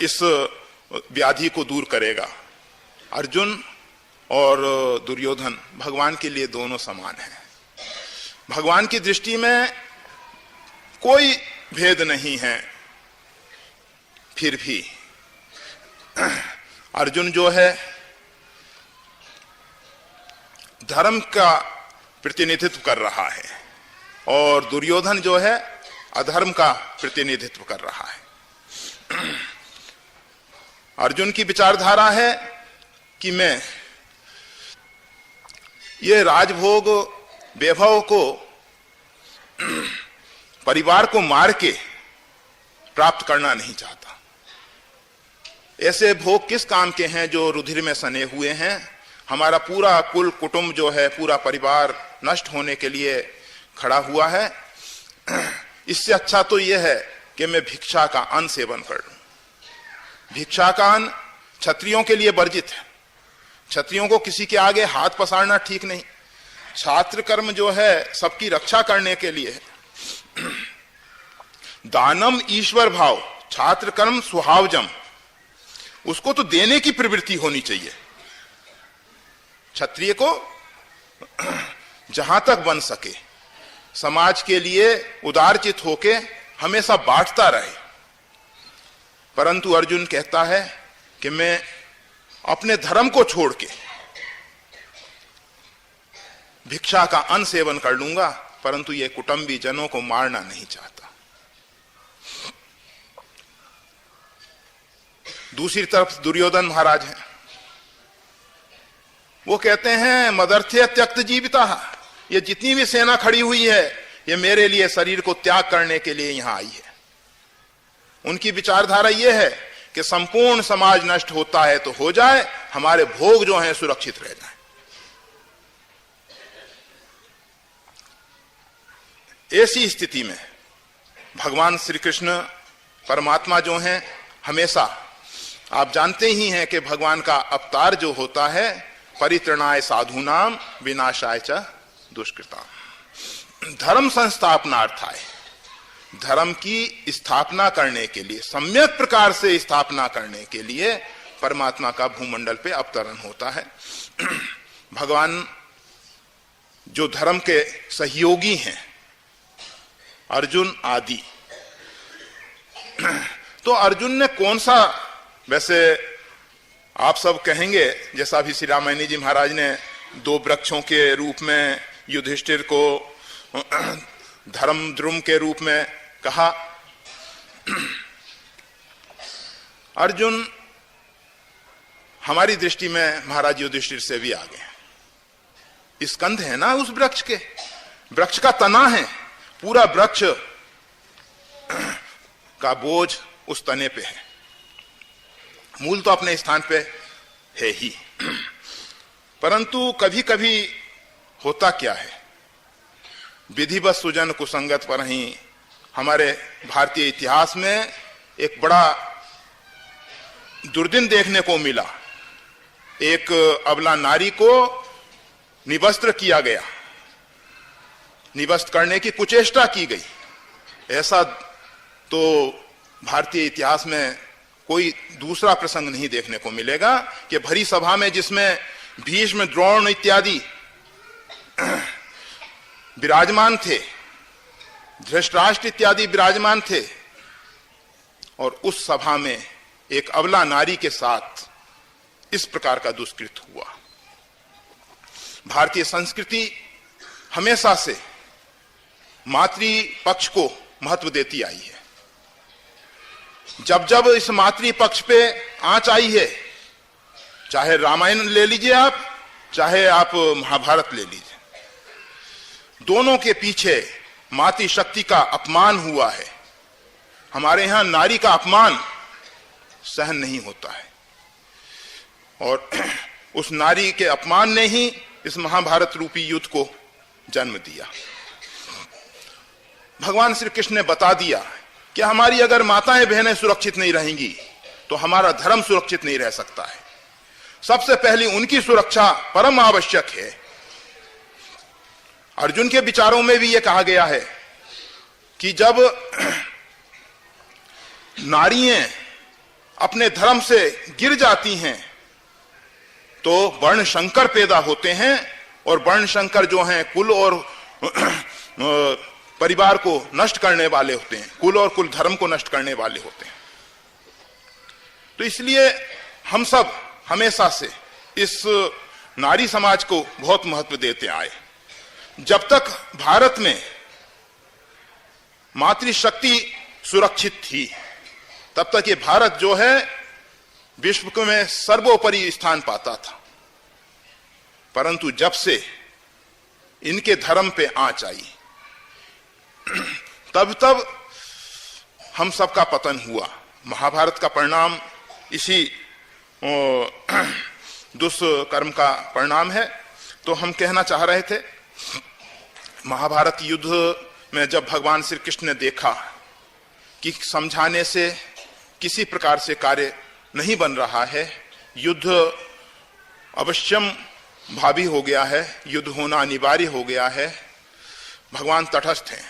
इस व्याधि को दूर करेगा। अर्जुन और दुर्योधन भगवान के लिए दोनों समान हैं। भगवान की दृष्टि में कोई भेद नहीं है। फिर भी अर्जुन जो है धर्म का प्रतिनिधित्व कर रहा है, और दुर्योधन जो है अधर्म का प्रतिनिधित्व कर रहा है। अर्जुन की विचारधारा है कि मैं ये राजभोग वैभव को परिवार को मार के प्राप्त करना नहीं चाहता। ऐसे भोग किस काम के हैं जो रुधिर में सने हुए हैं। हमारा पूरा कुल कुटुंब जो है, पूरा परिवार नष्ट होने के लिए खड़ा हुआ है। इससे अच्छा तो यह है कि मैं भिक्षा का अन्न सेवन कर लूं। भिक्षा का अन्न क्षत्रियों के लिए वर्जित है। क्षत्रियों को किसी के आगे हाथ पसारना ठीक नहीं। छात्र कर्म जो है सबकी रक्षा करने के लिए है। दानम ईश्वर भाव, छात्र कर्म स्वभावजम, उसको तो देने की प्रवृत्ति होनी चाहिए। क्षत्रिय को जहां तक बन सके समाज के लिए उदारचित होके हमेशा बांटता रहे। परंतु अर्जुन कहता है कि मैं अपने धर्म को छोड़ के भिक्षा का अन्न सेवन कर लूंगा, परंतु ये कुटुंबी जनों को मारना नहीं चाहता। दूसरी तरफ दुर्योधन महाराज हैं। वो कहते हैं मदर्थे त्यक्त जीविता, ये जितनी भी सेना खड़ी हुई है ये मेरे लिए शरीर को त्याग करने के लिए यहां आई है। उनकी विचारधारा यह है कि संपूर्ण समाज नष्ट होता है तो हो जाए, हमारे भोग जो हैं सुरक्षित रह जाएं। ऐसी स्थिति में भगवान श्री कृष्ण परमात्मा जो हैं, हमेशा आप जानते ही हैं कि भगवान का अवतार जो होता है परित्रणाय साधूनाम विनाशाय च दुष्कृताम, धर्म संस्थापनार्थाय, धर्म की स्थापना करने के लिए, सम्यक प्रकार से स्थापना करने के लिए परमात्मा का भूमंडल पे अवतरण होता है। भगवान जो धर्म के सहयोगी हैं, अर्जुन आदि, तो अर्जुन ने कौन सा, वैसे आप सब कहेंगे जैसा भी श्री रामायणी जी महाराज ने दो वृक्षों के रूप में युधिष्ठिर को धर्म द्रुम के रूप में कहा, अर्जुन हमारी दृष्टि में महाराज युधिष्ठिर से भी आगे। स्कंध है ना उस वृक्ष के, वृक्ष का तना है, पूरा वृक्ष का बोझ उस तने पे है, मूल तो अपने स्थान पे है ही। परंतु कभी कभी होता क्या है, विधिवत सुजन कुसंगत पर ही हमारे भारतीय इतिहास में एक बड़ा दुर्दिन देखने को मिला। एक अबला नारी को निवस्त्र किया गया, निवस्त्र करने की कुचेष्टा की गई। ऐसा तो भारतीय इतिहास में कोई दूसरा प्रसंग नहीं देखने को मिलेगा कि भरी सभा में जिसमें भीष्म द्रोण इत्यादि विराजमान थे, धृतराष्ट्र इत्यादि विराजमान थे, और उस सभा में एक अबला नारी के साथ इस प्रकार का दुष्कृत हुआ। भारतीय संस्कृति हमेशा से मातृ पक्ष को महत्व देती आई है। जब जब इस मातृ पक्ष पे आंच आई है, चाहे रामायण ले लीजिए आप, चाहे आप महाभारत ले लीजिए, दोनों के पीछे मातृ शक्ति का अपमान हुआ है। हमारे यहां नारी का अपमान सहन नहीं होता है, और उस नारी के अपमान ने ही इस महाभारत रूपी युद्ध को जन्म दिया। भगवान श्री कृष्ण ने बता दिया कि हमारी अगर माताएं बहनें सुरक्षित नहीं रहेंगी तो हमारा धर्म सुरक्षित नहीं रह सकता है। सबसे पहली उनकी सुरक्षा परम आवश्यक है। अर्जुन के विचारों में भी यह कहा गया है कि जब नारियां अपने धर्म से गिर जाती हैं तो वर्ण शंकर पैदा होते हैं, और वर्ण शंकर जो हैं कुल और परिवार को नष्ट करने वाले होते हैं, कुल और कुल धर्म को नष्ट करने वाले होते हैं। तो इसलिए हम सब हमेशा से इस नारी समाज को बहुत महत्व देते आए। जब तक भारत में मातृशक्ति सुरक्षित थी तब तक ये भारत जो है विश्व में सर्वोपरि स्थान पाता था। परंतु जब से इनके धर्म पे आंच आई, तब हम सबका पतन हुआ। महाभारत का परिणाम इसी दुष्कर्म का परिणाम है। तो हम कहना चाह रहे थे, महाभारत युद्ध में जब भगवान श्री कृष्ण ने देखा कि समझाने से किसी प्रकार से कार्य नहीं बन रहा है, युद्ध अवश्यम भावी हो गया है, युद्ध होना अनिवार्य हो गया है। भगवान तटस्थ हैं।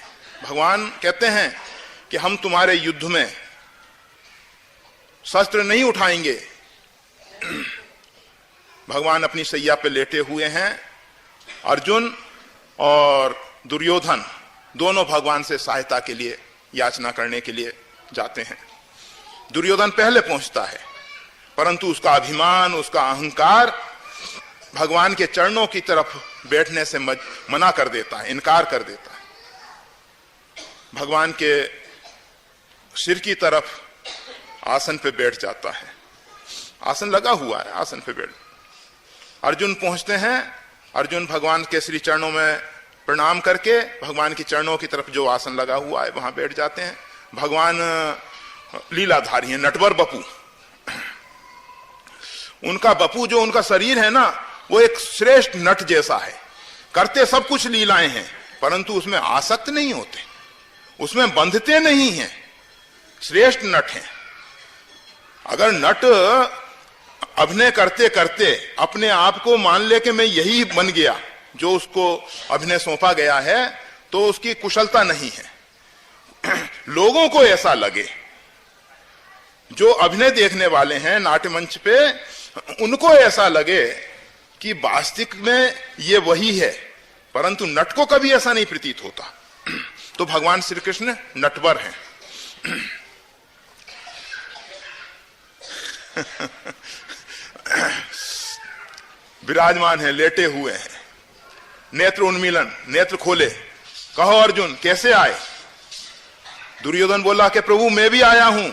भगवान कहते हैं कि हम तुम्हारे युद्ध में शस्त्र नहीं उठाएंगे। भगवान अपनी सैया पे लेटे हुए हैं। अर्जुन और दुर्योधन दोनों भगवान से सहायता के लिए याचना करने के लिए जाते हैं। दुर्योधन पहले पहुंचता है, परंतु उसका अभिमान, उसका अहंकार भगवान के चरणों की तरफ बैठने से मना कर देता है, इनकार कर देता है। भगवान के सिर की तरफ आसन पे बैठ जाता है। आसन लगा हुआ है, आसन पे बैठ। अर्जुन पहुंचते हैं। अर्जुन भगवान के श्री चरणों में प्रणाम करके भगवान की चरणों की तरफ जो आसन लगा हुआ है वहां बैठ जाते हैं। भगवान लीलाधारी हैं, नटवर बपू। उनका बपू जो उनका शरीर है ना, वो एक श्रेष्ठ नट जैसा है। करते सब कुछ लीलाएं हैं, परंतु उसमें आसक्त नहीं होते, उसमें बंधते नहीं हैं। श्रेष्ठ नट हैं। अगर नट अभिनय करते करते अपने आप को मान ले कि मैं यही बन गया जो उसको अभिनय सौंपा गया है, तो उसकी कुशलता नहीं है। लोगों को ऐसा लगे, जो अभिनय देखने वाले हैं नाट्य मंच पे, उनको ऐसा लगे कि वास्तविक में ये वही है, परंतु नट को कभी ऐसा नहीं प्रतीत होता। तो भगवान श्री कृष्ण नटवर हैं। विराजमान है, लेटे हुए हैं, नेत्र उन्मीलन, नेत्र खोले। कहो अर्जुन कैसे आए? दुर्योधन बोला कि प्रभु मैं भी आया हूं।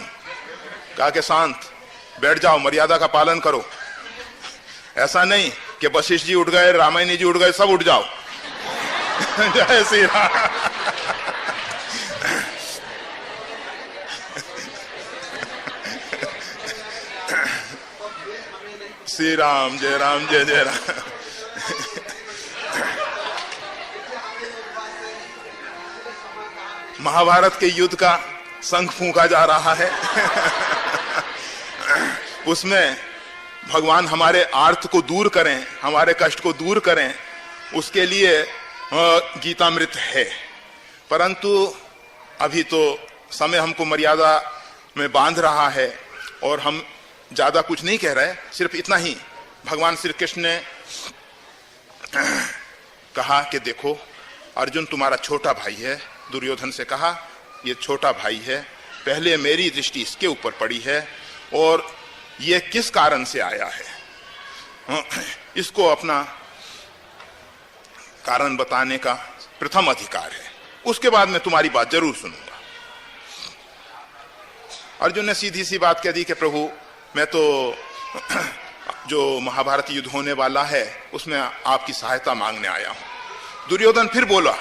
कहा कि शांत बैठ जाओ, मर्यादा का पालन करो। ऐसा नहीं कि वशिष्ठ जी उठ गए, रामायणी जी उठ गए, सब उठ जाओ। जय श्री राम। श्री राम, जय राम, जय जय राम। महाभारत के युद्ध का शंख फूंका जा रहा है। उसमें भगवान हमारे आर्त को दूर करें, हमारे कष्ट को दूर करें, उसके लिए गीतामृत है। परंतु अभी तो समय हमको मर्यादा में बांध रहा है और हम ज्यादा कुछ नहीं कह रहे, सिर्फ इतना ही। भगवान श्री कृष्ण ने कहा कि देखो अर्जुन तुम्हारा छोटा भाई है। दुर्योधन से कहा ये छोटा भाई है, पहले मेरी दृष्टि इसके ऊपर पड़ी है और ये किस कारण से आया है, इसको अपना कारण बताने का प्रथम अधिकार है। उसके बाद मैं तुम्हारी बात जरूर सुनूंगा। अर्जुन ने सीधी सी बात कह दी कि प्रभु मैं तो जो महाभारत युद्ध होने वाला है उसमें आपकी सहायता मांगने आया हूं। दुर्योधन फिर बोला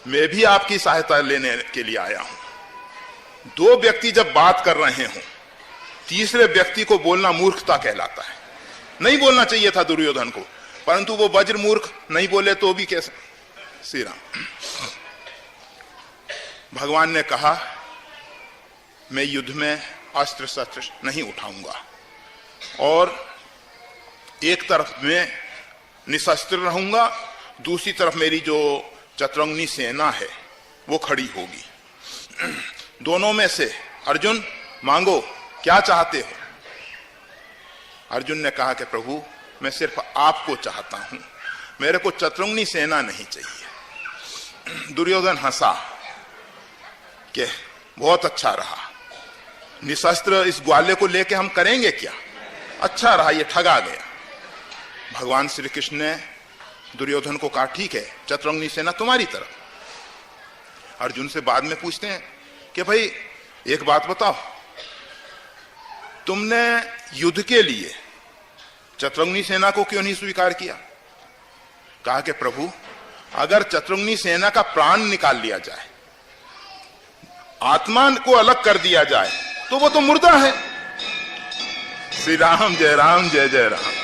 मैं भी आपकी सहायता लेने के लिए आया हूं। दो व्यक्ति जब बात कर रहे हों, तीसरे व्यक्ति को बोलना मूर्खता कहलाता है। नहीं बोलना चाहिए था दुर्योधन को, परंतु वो वज्र मूर्ख नहीं बोले तो भी कैसे। श्री राम। भगवान ने कहा मैं युद्ध में अस्त्र शस्त्र नहीं उठाऊंगा और एक तरफ में निशस्त्र रहूंगा, दूसरी तरफ मेरी जो चतुरंगनी सेना है वो खड़ी होगी। दोनों में से अर्जुन मांगो क्या चाहते हो। अर्जुन ने कहा कि प्रभु मैं सिर्फ आपको चाहता हूं, मेरे को चतुरंगनी सेना नहीं चाहिए। दुर्योधन हंसा कि बहुत अच्छा रहा, निशस्त्र इस ग्वाले को लेके हम करेंगे क्या, अच्छा रहा, ये ठगा गया। भगवान श्री कृष्ण ने दुर्योधन को कहा ठीक है चतुरंगनी सेना तुम्हारी तरफ। अर्जुन से बाद में पूछते हैं कि भाई एक बात बताओ, तुमने युद्ध के लिए चतुरंगनी सेना को क्यों नहीं स्वीकार किया। कहा कि प्रभु अगर चतुरंगनी सेना का प्राण निकाल लिया जाए, आत्मा को अलग कर दिया जाए, तो वो तो मुर्दा है। श्री राम, जय राम, जय जय राम।